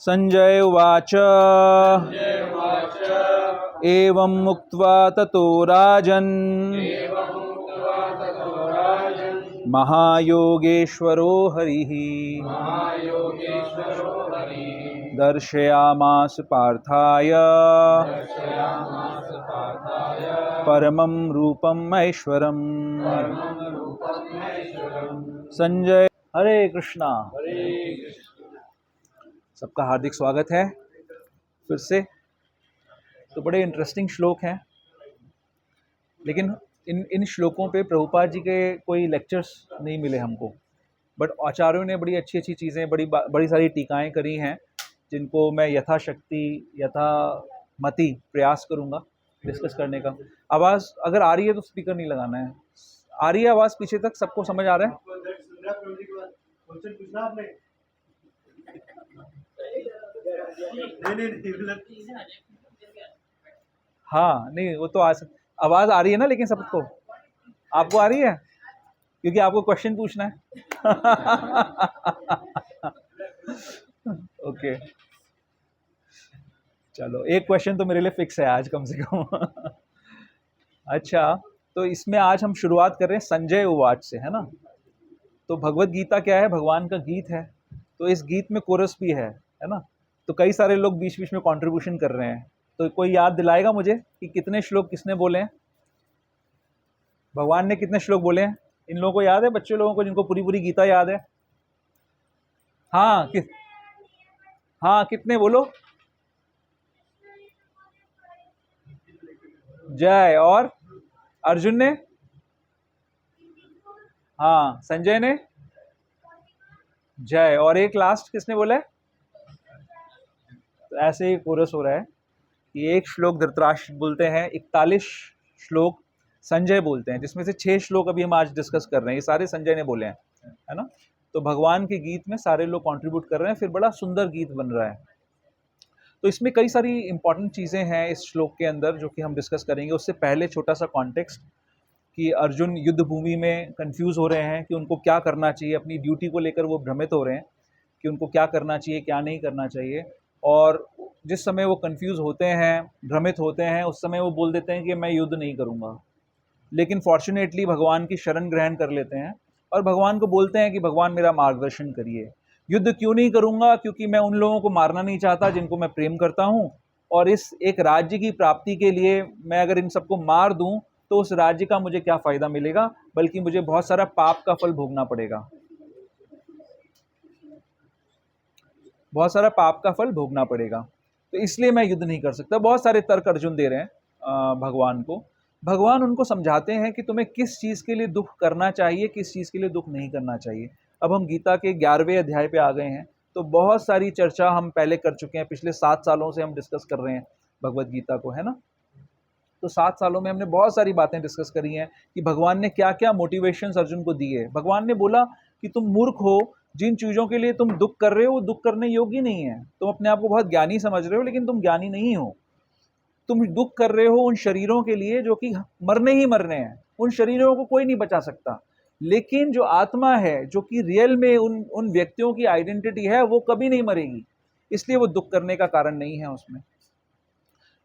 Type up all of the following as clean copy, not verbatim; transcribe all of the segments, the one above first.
संजय उवाच एवं मुक्त्वा ततो राजन् महायोगेश्वरो हरिः दर्शयामास पार्थाय परमं रूपम् ऐश्वरम्। संजय हरे कृष्णा। सबका हार्दिक स्वागत है फिर से। तो बड़े इंटरेस्टिंग श्लोक हैं, लेकिन इन श्लोकों पे प्रभुपाद जी के कोई लेक्चर्स नहीं मिले हमको, बट आचार्यों ने बड़ी अच्छी अच्छी चीज़ें, बड़ी सारी टीकाएं करी हैं, जिनको मैं यथाशक्ति यथामति प्रयास करूँगा डिस्कस करने का। आवाज़ अगर आ रही है तो स्पीकर नहीं लगाना है। आ रही है आवाज़ पीछे तक? सबको समझ आ रहा है? हाँ नहीं, वो तो आवाज़ आ रही है ना, लेकिन सबको आपको आ रही है क्योंकि आपको क्वेश्चन पूछना है। ओके चलो, एक क्वेश्चन तो मेरे लिए फिक्स है आज कम से कम। अच्छा, तो इसमें आज हम शुरुआत कर रहे हैं संजय उवाच से, है ना। तो भगवत गीता क्या है? भगवान का गीत है। तो इस गीत में कोरस भी है ना। तो कई सारे लोग बीच बीच में कंट्रीब्यूशन कर रहे हैं। तो कोई याद दिलाएगा मुझे कि कितने श्लोक किसने बोले हैं? भगवान ने कितने श्लोक बोले हैं? इन लोगों को याद है? बच्चे लोगों को जिनको पूरी पूरी गीता याद है? हाँ हाँ, कितने बोलो? जय। और अर्जुन ने? हाँ, संजय ने? जय। और एक लास्ट किसने बोला है? तो ऐसे ही कोरस हो रहा है कि एक श्लोक धृतराष्ट्र बोलते हैं, 41 श्लोक संजय बोलते हैं, जिसमें से 6 श्लोक अभी हम आज डिस्कस कर रहे हैं, ये सारे संजय ने बोले हैं, है ना। तो भगवान के गीत में सारे लोग कंट्रीब्यूट कर रहे हैं, फिर बड़ा सुंदर गीत बन रहा है। तो इसमें कई सारी इंपॉर्टेंट चीज़ें हैं इस श्लोक के अंदर जो कि हम डिस्कस करेंगे। उससे पहले छोटा सा कॉन्टेक्स्ट कि अर्जुन युद्ध भूमि में कंफ्यूज हो रहे हैं कि उनको क्या करना चाहिए, अपनी ड्यूटी को लेकर वो भ्रमित हो रहे हैं कि उनको क्या करना चाहिए, क्या नहीं करना चाहिए। और जिस समय वो कंफ्यूज होते हैं, भ्रमित होते हैं, उस समय वो बोल देते हैं कि मैं युद्ध नहीं करूँगा। लेकिन फॉर्चुनेटली भगवान की शरण ग्रहण कर लेते हैं और भगवान को बोलते हैं कि भगवान मेरा मार्गदर्शन करिए। युद्ध क्यों नहीं करूँगा? क्योंकि मैं उन लोगों को मारना नहीं चाहता जिनको मैं प्रेम करता हूँ, और इस एक राज्य की प्राप्ति के लिए मैं अगर इन सबको मार दूँ तो उस राज्य का मुझे क्या फ़ायदा मिलेगा, बल्कि मुझे बहुत सारा पाप का फल भोगना पड़ेगा, बहुत सारा पाप का फल भोगना पड़ेगा। तो इसलिए मैं युद्ध नहीं कर सकता। बहुत सारे तर्क अर्जुन दे रहे हैं भगवान को। भगवान उनको समझाते हैं कि तुम्हें किस चीज़ के लिए दुख करना चाहिए, किस चीज़ के लिए दुख नहीं करना चाहिए। अब हम गीता के 11वें अध्याय पे आ गए हैं। तो बहुत सारी चर्चा हम पहले कर चुके हैं, पिछले 7 सालों से हम डिस्कस कर रहे हैं भगवत गीता को, है ना। तो 7 सालों में हमने बहुत सारी बातें डिस्कस करी हैं कि भगवान ने क्या क्या मोटिवेशंस अर्जुन को दिए। भगवान ने बोला कि तुम मूर्ख हो, जिन चीज़ों के लिए तुम दुख कर रहे हो वो दुख करने योग्य नहीं है। तुम अपने आप को बहुत ज्ञानी समझ रहे हो, लेकिन तुम ज्ञानी नहीं हो। तुम दुख कर रहे हो उन शरीरों के लिए जो कि मरने ही मरने हैं। उन शरीरों को कोई नहीं बचा सकता, लेकिन जो आत्मा है, जो कि रियल में उन व्यक्तियों की आइडेंटिटी है, वो कभी नहीं मरेगी। इसलिए वो दुख करने का कारण नहीं है उसमें।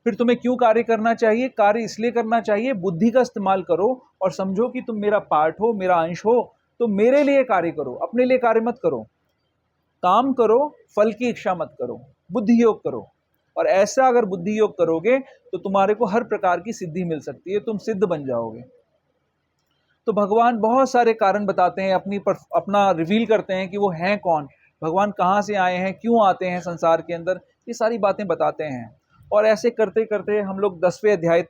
फिर तुम्हें क्यों कार्य करना चाहिए? कार्य इसलिए करना चाहिए, बुद्धि का इस्तेमाल करो और समझो कि तुम मेरा पार्ट हो, मेरा अंश हो। तो मेरे लिए कार्य करो, अपने लिए कार्य मत करो। काम करो, फल की इच्छा मत करो, बुद्धि योग करो। और ऐसा अगर बुद्धि योग करोगे तो तुम्हारे को हर प्रकार की सिद्धि मिल सकती है, तुम सिद्ध बन जाओगे। तो भगवान बहुत सारे कारण बताते हैं, अपना रिवील करते हैं कि वो हैं कौन, भगवान कहाँ से आए हैं, क्यों आते हैं संसार के अंदर, ये सारी बातें बताते हैं। और ऐसे करते करते हम लोग 10वें अध्याय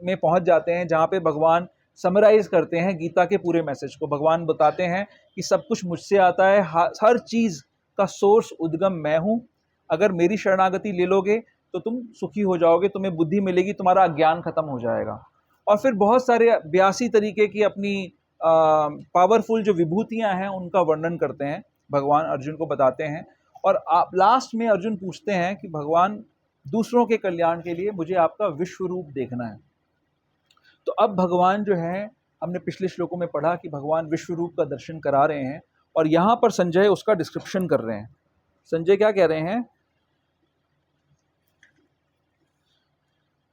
में पहुंच जाते हैं, जहाँ पे भगवान समराइज करते हैं गीता के पूरे मैसेज को। भगवान बताते हैं कि सब कुछ मुझसे आता है, हर चीज़ का सोर्स उद्गम मैं हूँ। अगर मेरी शरणागति ले लोगे तो तुम सुखी हो जाओगे, तुम्हें बुद्धि मिलेगी, तुम्हारा अज्ञान खत्म हो जाएगा। और फिर बहुत सारे 82 तरीके की अपनी पावरफुल जो विभूतियां हैं उनका वर्णन करते हैं, भगवान अर्जुन को बताते हैं। और आप लास्ट में अर्जुन पूछते हैं कि भगवान दूसरों के कल्याण के लिए मुझे आपका विश्व रूप देखना है। तो अब भगवान जो है, हमने पिछले श्लोकों में पढ़ा कि भगवान विश्व रूप का दर्शन करा रहे हैं, और यहाँ पर संजय उसका डिस्क्रिप्शन कर रहे हैं। संजय क्या कह रहे हैं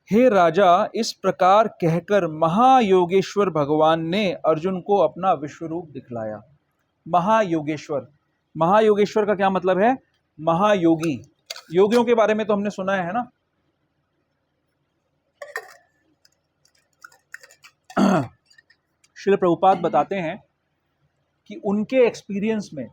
हे राजा, इस प्रकार कहकर महायोगेश्वर भगवान ने अर्जुन को अपना विश्वरूप दिखलाया। महायोगेश्वर, महायोगेश्वर का क्या मतलब है? महायोगी। योगियों के बारे में तो हमने सुना है ना। श्रील प्रभुपाद बताते हैं कि उनके एक्सपीरियंस में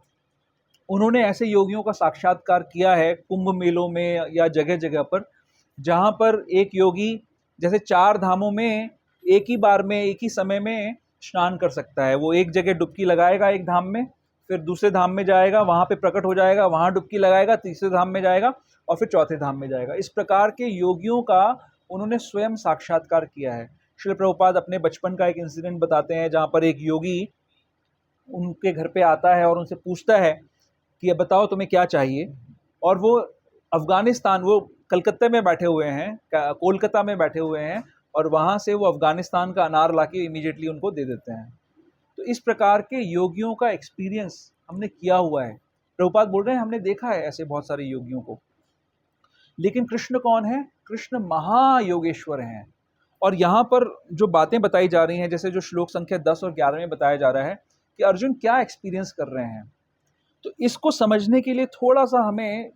उन्होंने ऐसे योगियों का साक्षात्कार किया है कुंभ मेलों में या जगह जगह पर, जहाँ पर एक योगी जैसे 4 धामों में एक ही बार में एक ही समय में स्नान कर सकता है। वो एक जगह डुबकी लगाएगा एक धाम में, फिर दूसरे धाम में जाएगा, वहाँ पे प्रकट हो जाएगा, वहाँ डुबकी लगाएगा, तीसरे धाम में जाएगा और फिर चौथे धाम में जाएगा। इस प्रकार के योगियों का उन्होंने स्वयं साक्षात्कार किया है। श्रील प्रभुपाद अपने बचपन का एक इंसिडेंट बताते हैं, जहाँ पर एक योगी उनके घर पे आता है और उनसे पूछता है कि अब बताओ तुम्हें क्या चाहिए। और वो अफ़गानिस्तान, वो कलकत्ते में बैठे हुए हैं, कोलकाता में बैठे हुए हैं, और वहाँ से वो अफ़गानिस्तान का अनार लाके इमीडिएटली उनको दे देते हैं। तो इस प्रकार के योगियों का एक्सपीरियंस हमने किया हुआ है। प्रभुपाद बोल रहे हैं हमने देखा है ऐसे बहुत सारे योगियों को। लेकिन कृष्ण कौन है? कृष्ण महायोगेश्वर हैं। और यहाँ पर जो बातें बताई जा रही हैं, जैसे जो श्लोक संख्या 10 और 11 में बताया जा रहा है कि अर्जुन क्या एक्सपीरियंस कर रहे हैं, तो इसको समझने के लिए थोड़ा सा हमें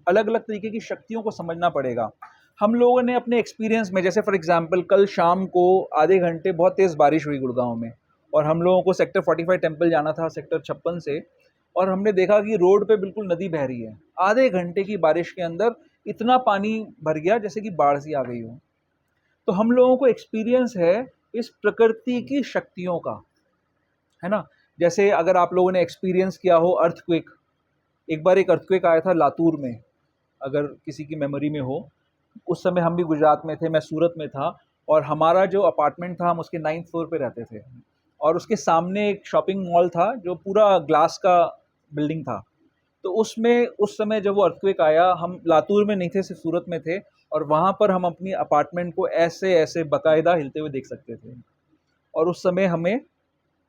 अलग अलग तरीके की शक्तियों को समझना पड़ेगा। हम लोगों ने अपने एक्सपीरियंस में, जैसे फॉर एग्जांपल कल शाम को आधे घंटे बहुत तेज़ बारिश हुई गुड़गांव में, और हम लोगों को सेक्टर 45 टेम्पल जाना था सेक्टर 56 से, और हमने देखा कि रोड पे बिल्कुल नदी बह रही है। आधे घंटे की बारिश के अंदर इतना पानी भर गया जैसे कि बाढ़ सी आ गई हो। तो हम लोगों को एक्सपीरियंस है इस प्रकृति की शक्तियों का, है ना। जैसे अगर आप लोगों ने एक्सपीरियंस किया हो अर्थक्वेक, एक बार एक अर्थक्वेक आया था लातूर में, अगर किसी की मेमोरी में हो। उस समय हम भी गुजरात में थे, मैं सूरत में था, और हमारा जो अपार्टमेंट था हम उसके 9th फ्लोर पे रहते थे, और उसके सामने एक शॉपिंग मॉल था जो पूरा ग्लास का बिल्डिंग था। तो उसमें उस समय जब वो अर्थक्वेक आया, हम लातूर में नहीं थे, सिर्फ सूरत में थे, और वहाँ पर हम अपनी अपार्टमेंट को ऐसे ऐसे बाकायदा हिलते हुए देख सकते थे। और उस समय हमें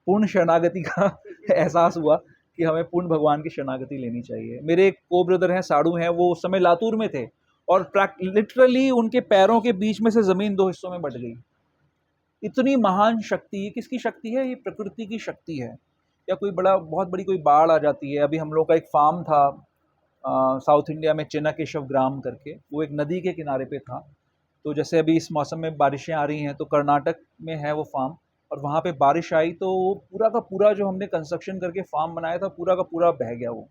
पूर्ण शरणागति का एहसास हुआ कि हमें पूर्ण भगवान की शरणागति लेनी चाहिए। मेरे एक को ब्रदर हैं, साड़ू हैं, वो उस समय लातूर में थे, और लिटरली उनके पैरों के बीच में से ज़मीन 2 हिस्सों में बँट गई। इतनी महान शक्ति, ये किसकी शक्ति है? ये प्रकृति की शक्ति है। या कोई बहुत बड़ी कोई बाढ़ आ जाती है। अभी हम लोग का एक फार्म था साउथ इंडिया में, चेन्नकेशव ग्राम करके, वो एक नदी के किनारे पे था। तो जैसे अभी इस मौसम में बारिशें आ रही हैं, तो कर्नाटक में है वो फार्म, और वहाँ पे बारिश आई तो पूरा का पूरा जो हमने कंस्ट्रक्शन करके फार्म बनाया था, पूरा का पूरा बह गया वो।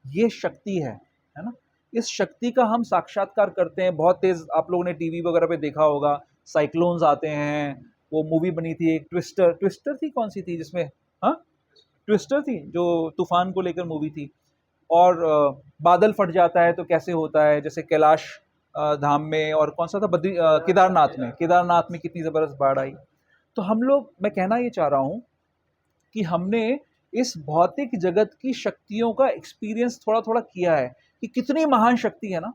ये शक्ति है ना। इस शक्ति का हम साक्षात्कार करते हैं बहुत तेज़। आप लोगों ने टीवी वगैरह पे देखा होगा, साइक्लोन्स आते हैं। वो मूवी बनी थी एक, ट्विस्टर थी, कौन सी थी जिसमें, हाँ ट्विस्टर थी, जो तूफान को लेकर मूवी थी। और बादल फट जाता है तो कैसे होता है, जैसे कैलाश धाम में, और कौन सा था, केदारनाथ में कितनी ज़बरदस्त बाढ़ आई। तो हम लोग, मैं कहना ये चाह रहा हूँ कि हमने इस भौतिक जगत की शक्तियों का एक्सपीरियंस थोड़ा थोड़ा किया है कि कितनी महान शक्ति है ना।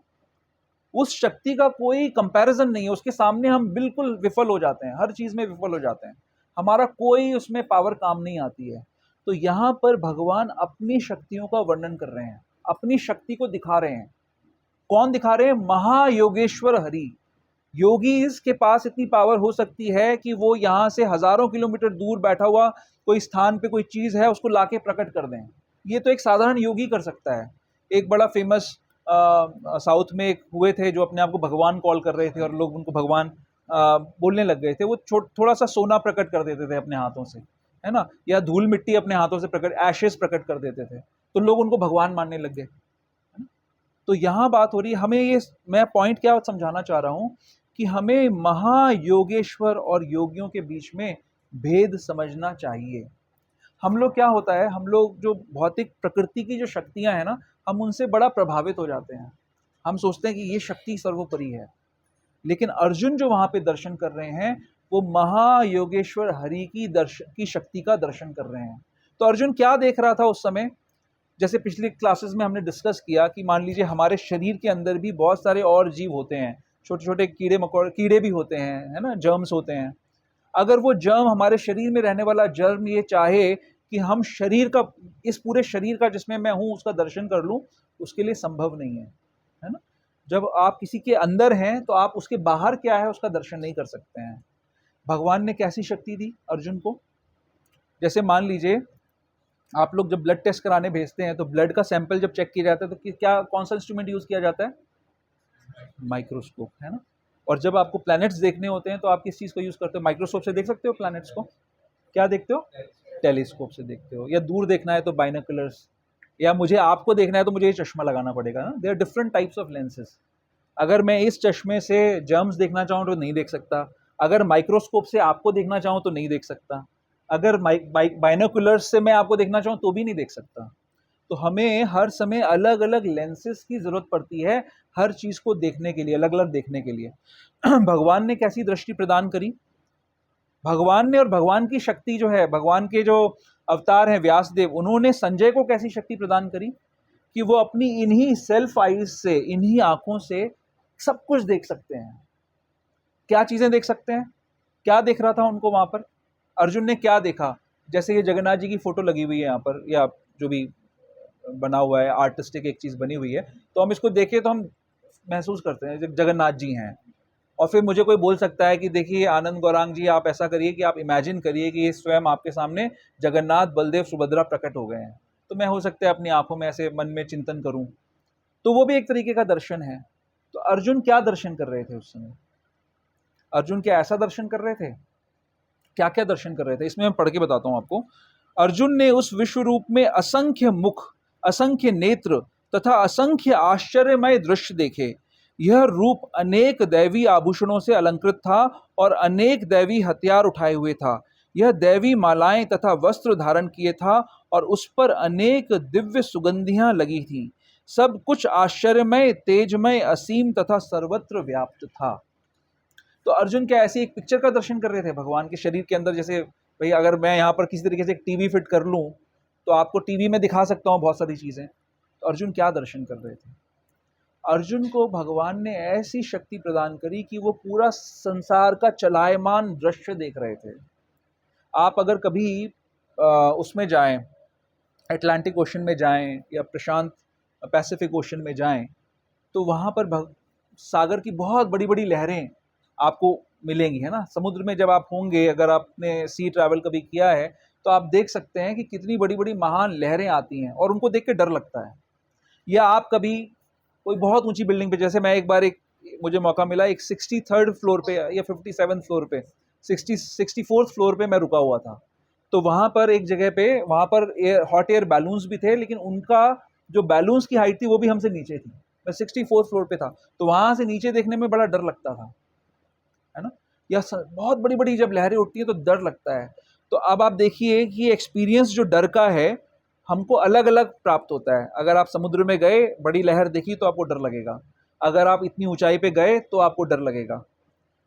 उस शक्ति का कोई कंपैरिजन नहीं है, उसके सामने हम बिल्कुल विफल हो जाते हैं, हर चीज़ में विफल हो जाते हैं, हमारा कोई उसमें पावर काम नहीं आती है। तो यहाँ पर भगवान अपनी शक्तियों का वर्णन कर रहे हैं, अपनी शक्ति को दिखा रहे हैं। कौन दिखा रहे हैं? महायोगेश्वर हरि। योगीज के पास इतनी पावर हो सकती है कि वो यहाँ से हजारों किलोमीटर दूर बैठा हुआ कोई स्थान पे कोई चीज़ है, उसको लाके प्रकट कर दें। ये तो एक साधारण योगी कर सकता है। एक बड़ा फेमस साउथ में एक हुए थे जो अपने आप को भगवान कॉल कर रहे थे, और लोग उनको भगवान बोलने लग गए थे। वो थोड़ा सा सोना प्रकट कर देते थे अपने हाथों से, है ना, या धूल मिट्टी अपने हाथों से एशेस प्रकट कर देते थे, तो लोग उनको भगवान मानने लग गए। तो यहाँ बात हो रही है, हमें ये, मैं पॉइंट क्या समझाना चाह रहा हूँ कि हमें महायोगेश्वर और योगियों के बीच में भेद समझना चाहिए। हम लोग, क्या होता है, हम लोग जो भौतिक प्रकृति की जो शक्तियाँ हैं ना, हम उनसे बड़ा प्रभावित हो जाते हैं। हम सोचते हैं कि ये शक्ति सर्वोपरि है। लेकिन अर्जुन जो वहाँ पे दर्शन कर रहे हैं, वो महायोगेश्वर हरि की शक्ति का दर्शन कर रहे हैं। तो अर्जुन क्या देख रहा था उस समय? जैसे पिछली क्लासेस में हमने डिस्कस किया कि मान लीजिए हमारे शरीर के अंदर भी बहुत सारे और जीव होते हैं, छोटे छोटे कीड़े भी होते हैं, है ना, जर्म्स होते हैं। अगर वो जर्म, हमारे शरीर में रहने वाला जर्म, ये चाहे कि हम शरीर का, इस पूरे शरीर का जिसमें मैं हूँ, उसका दर्शन कर लूँ, उसके लिए संभव नहीं है ना। जब आप किसी के अंदर हैं तो आप उसके बाहर क्या है उसका दर्शन नहीं कर सकते हैं। भगवान ने कैसी शक्ति दी अर्जुन को? जैसे मान लीजिए आप लोग जब ब्लड टेस्ट कराने भेजते हैं तो ब्लड का सैंपल जब चेक किया जाता है तो क्या कौन सा इंस्ट्रूमेंट यूज किया जाता है? माइक्रोस्कोप, है ना। और जब आपको प्लैनेट्स देखने होते हैं तो आप किस चीज़ को यूज़ करते हो? माइक्रोस्कोप से देख सकते हो प्लैनेट्स को? क्या देखते हो? टेलीस्कोप से देखते हो। या दूर देखना है तो बाइनोकुलर्स, या मुझे आपको देखना है तो मुझे ये चश्मा लगाना पड़ेगा ना। There are different types of lenses. अगर मैं इस चश्मे से जर्म्स देखना चाहूँ तो नहीं देख सकता, अगर माइक्रोस्कोप से आपको देखना चाहूँ तो नहीं देख सकता, अगर बाइनोकुलर्स से मैं आपको देखना चाहूँ तो भी नहीं देख सकता। तो हमें हर समय अलग अलग लेंसेज की ज़रूरत पड़ती है हर चीज़ को देखने के लिए, अलग अलग देखने के लिए। भगवान ने कैसी दृष्टि प्रदान करी? भगवान ने, और भगवान की शक्ति जो है, भगवान के जो अवतार हैं व्यासदेव, उन्होंने संजय को कैसी शक्ति प्रदान करी कि वो अपनी इन्हीं सेल्फ आइज से, इन्हीं आंखों से सब कुछ देख सकते हैं। क्या चीज़ें देख सकते हैं? क्या देख रहा था उनको वहाँ पर? अर्जुन ने क्या देखा? जैसे ये जगन्नाथ जी की फ़ोटो लगी हुई है यहाँ पर, या जो भी बना हुआ है, आर्टिस्टिक एक चीज़ बनी हुई है, तो हम इसको देखें तो हम महसूस करते हैं जगन्नाथ जी हैं। और फिर मुझे कोई बोल सकता है कि देखिए आनंद गौरांग जी, आप ऐसा करिए कि आप इमेजिन करिए कि ये स्वयं आपके सामने जगन्नाथ, बलदेव, सुभद्रा प्रकट हो गए हैं। तो मैं हो सकता है अपनी आंखों में ऐसे मन में चिंतन करूं, तो वो भी एक तरीके का दर्शन है। तो अर्जुन क्या दर्शन कर रहे थे उस समय? अर्जुन क्या ऐसा दर्शन कर रहे थे? क्या क्या दर्शन कर रहे थे? इसमें मैं पढ़ के बताता हूं आपको। अर्जुन ने उस विश्व रूप में असंख्य मुख, असंख्य नेत्र तथा असंख्य आश्चर्यमय दृश्य देखे। यह रूप अनेक दैवी आभूषणों से अलंकृत था और अनेक दैवी हथियार उठाए हुए था। यह दैवी मालाएं तथा वस्त्र धारण किए था और उस पर अनेक दिव्य सुगंधियां लगी थी। सब कुछ आश्चर्यमय, तेजमय, असीम तथा सर्वत्र व्याप्त था। तो अर्जुन क्या ऐसी एक पिक्चर का दर्शन कर रहे थे भगवान के शरीर के अंदर? जैसे भाई अगर मैं यहाँ पर किसी तरीके से एक टीवी फिट कर लूँ तो आपको टीवी में दिखा सकता हूँ बहुत सारी चीज़ें। तो अर्जुन क्या दर्शन कर रहे थे? अर्जुन को भगवान ने ऐसी शक्ति प्रदान करी कि वो पूरा संसार का चलायमान दृश्य देख रहे थे। आप अगर कभी उसमें जाएं, अटलांटिक ओशन में जाएं या प्रशांत पैसिफिक ओशन में जाएं, तो वहाँ पर सागर की बहुत बड़ी बड़ी लहरें आपको मिलेंगी, है ना। समुद्र में जब आप होंगे, अगर आपने सी ट्रैवल कभी किया है, तो आप देख सकते हैं कि कितनी बड़ी बड़ी महान लहरें आती हैं और उनको देख के डर लगता है। या आप कभी कोई बहुत ऊंची बिल्डिंग पे, जैसे मैं एक बार मुझे मौका मिला एक 63rd फ्लोर पे या 57th फ्लोर पे, 64th फ्लोर पे मैं रुका हुआ था। तो वहाँ पर एक जगह पे, वहाँ पर हॉट एयर बैलून्स भी थे, लेकिन उनका जो बैलून्स की हाइट थी वो भी हमसे नीचे थी। मैं 64th फ्लोर पे था, तो वहाँ से नीचे देखने में बड़ा डर लगता था, है ना। या बहुत बड़ी बड़ी जब लहरें उठती हैं तो डर लगता है। तो अब आप देखिए कि एक्सपीरियंस जो डर का है हमको अलग अलग प्राप्त होता है। अगर आप समुद्र में गए, बड़ी लहर देखी तो आपको डर लगेगा, अगर आप इतनी ऊंचाई पे गए तो आपको डर लगेगा।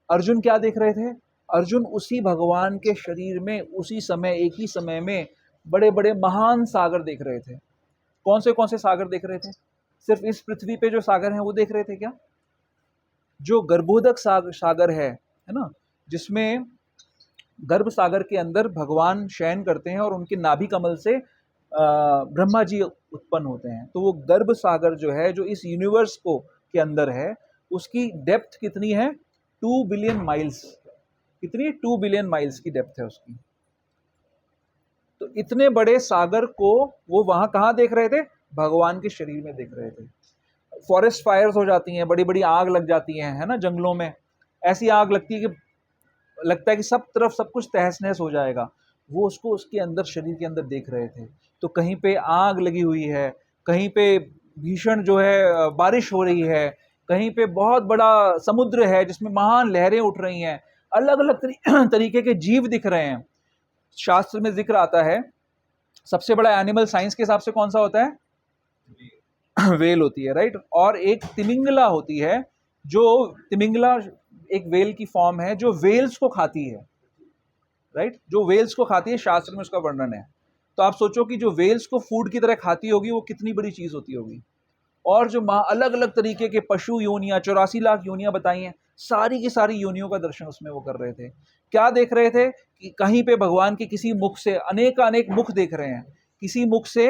अर्जुन क्या देख रहे थे? अर्जुन उसी भगवान के शरीर में उसी समय, एक ही समय में बड़े बड़े महान सागर देख रहे थे। कौन से सागर देख रहे थे? सिर्फ इस पृथ्वी पे जो सागर हैं वो देख रहे थे क्या? जो गर्भोदक सागर है ना, जिसमें गर्भ सागर के अंदर भगवान शयन करते हैं और उनके नाभि कमल से ब्रह्मा जी उत्पन्न होते हैं। तो वो गर्भ सागर जो है, जो इस यूनिवर्स को के अंदर है, उसकी डेप्थ कितनी है? 2 बिलियन माइल्स। कितनी? 2 बिलियन माइल्स की डेप्थ है उसकी। तो इतने बड़े सागर को वो वहां कहाँ देख रहे थे? भगवान के शरीर में देख रहे थे। फॉरेस्ट फायर्स हो जाती हैं, बड़ी बड़ी आग लग जाती हैं, है ना, जंगलों में। ऐसी आग लगती है कि लगता है कि सब तरफ सब कुछ तहस नहस हो जाएगा। वो उसको उसके अंदर, शरीर के अंदर देख रहे थे। तो कहीं पे आग लगी हुई है, कहीं पे भीषण जो है बारिश हो रही है, कहीं पे बहुत बड़ा समुद्र है जिसमें महान लहरें उठ रही हैं, अलग अलग तरीके के जीव दिख रहे हैं। शास्त्र में जिक्र आता है, सबसे बड़ा एनिमल साइंस के हिसाब से कौन सा होता है? वेल होती है, राइट। और एक तिमिंगला होती है, जो तिमिंगला एक वेल की फॉर्म है जो वेल्स को खाती है, राइट, जो वेल्स को खाती है, शास्त्र में उसका वर्णन है। तो आप सोचो कि जो वेल्स को फूड की तरह खाती होगी वो कितनी बड़ी चीज होती होगी। और जो अलग अलग तरीके के पशु योनियां, 84 लाख योनियां बताई हैं, सारी की सारी योनियों का दर्शन उसमें वो कर रहे थे। क्या देख रहे थे? कि कहीं पे भगवान के किसी मुख से, अनेक मुख देख रहे हैं, किसी मुख से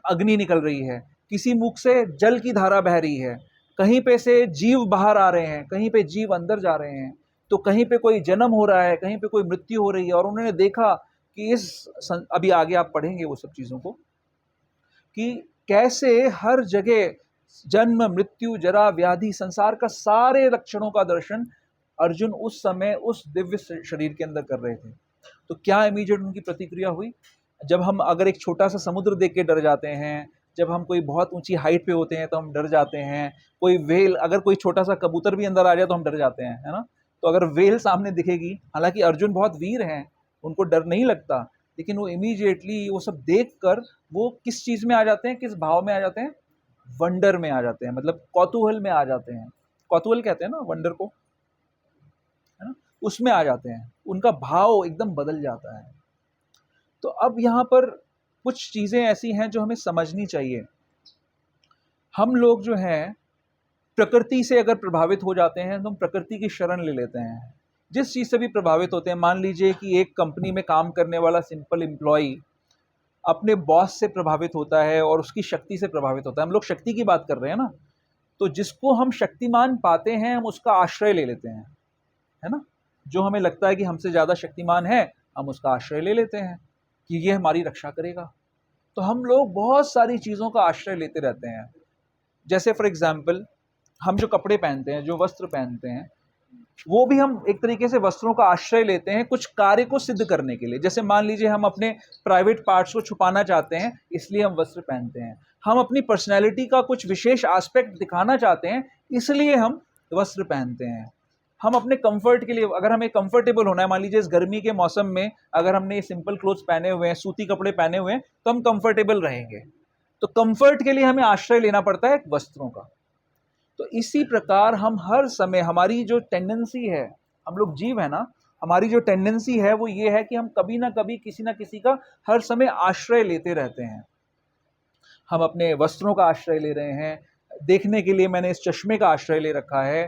अग्नि निकल रही है, किसी मुख से जल की धारा बह रही है, कहीं पे से जीव बाहर आ रहे हैं, कहीं पे जीव अंदर जा रहे हैं, तो कहीं पे कोई जन्म हो रहा है, कहीं पे कोई मृत्यु हो रही है। और उन्होंने देखा कि अभी आगे आप पढ़ेंगे वो सब चीज़ों को, कि कैसे हर जगह जन्म, मृत्यु, जरा, व्याधि, संसार का सारे लक्षणों का दर्शन अर्जुन उस समय उस दिव्य शरीर के अंदर कर रहे थे। तो क्या इमीडिएट उनकी प्रतिक्रिया हुई? जब हम अगर एक छोटा सा समुद्र देख के डर जाते हैं, जब हम कोई बहुत ऊंची हाइट पे होते हैं तो हम डर जाते हैं, कोई व्हेल, अगर कोई छोटा सा कबूतर भी अंदर आ जाए तो हम डर जाते हैं, है ना? तो अगर व्हेल सामने दिखेगी, हालांकि अर्जुन बहुत वीर हैं, उनको डर नहीं लगता, लेकिन वो इमीडिएटली वो सब देख कर वो किस चीज में आ जाते हैं, किस भाव में आ जाते हैं? वंडर में आ जाते हैं, मतलब कौतूहल में आ जाते हैं। कौतूहल कहते हैं ना वंडर को, है ना? उसमें आ जाते हैं, उनका भाव एकदम बदल जाता है। तो अब यहाँ पर कुछ चीजें ऐसी हैं जो हमें समझनी चाहिए। हम लोग जो हैं प्रकृति से अगर प्रभावित हो जाते हैं तो हम प्रकृति की शरण ले लेते हैं। जिस चीज से भी प्रभावित होते हैं, मान लीजिए कि एक कंपनी में काम करने वाला सिंपल एम्प्लॉय अपने बॉस से प्रभावित होता है और उसकी शक्ति से प्रभावित होता है। हम लोग शक्ति की बात कर रहे हैं ना, तो जिसको हम शक्तिमान पाते हैं हम उसका आश्रय ले लेते हैं, है ना? जो हमें लगता है कि हमसे ज्यादा शक्तिमान है, हम उसका आश्रय ले लेते हैं कि ये हमारी रक्षा करेगा। तो हम लोग बहुत सारी चीजों का आश्रय लेते रहते हैं। जैसे फॉर एग्जाम्पल, हम जो कपड़े पहनते हैं, जो वस्त्र पहनते हैं, वो भी हम एक तरीके से वस्त्रों का आश्रय लेते हैं कुछ कार्य को सिद्ध करने के लिए। जैसे मान लीजिए हम अपने प्राइवेट पार्ट्स को छुपाना चाहते हैं, इसलिए हम वस्त्र पहनते हैं। हम अपनी पर्सनैलिटी का कुछ विशेष एस्पेक्ट दिखाना चाहते हैं, इसलिए हम वस्त्र पहनते हैं। हम अपने कंफर्ट के लिए, अगर हमें कंफर्टेबल होना है, मान लीजिए इस गर्मी के मौसम में अगर हमने ये सिंपल क्लोथ्स पहने हुए हैं, सूती कपड़े पहने हुए हैं, तो हम कंफर्टेबल रहेंगे। तो कंफर्ट के लिए हमें आश्रय लेना पड़ता है वस्त्रों का। तो इसी प्रकार हम हर समय, हमारी जो टेंडेंसी है, हम लोग जीव है ना, हमारी जो टेंडेंसी है वो ये है कि हम कभी ना कभी किसी ना किसी का हर समय आश्रय लेते रहते हैं। हम अपने वस्त्रों का आश्रय ले रहे हैं। देखने के लिए मैंने इस चश्मे का आश्रय ले रखा है।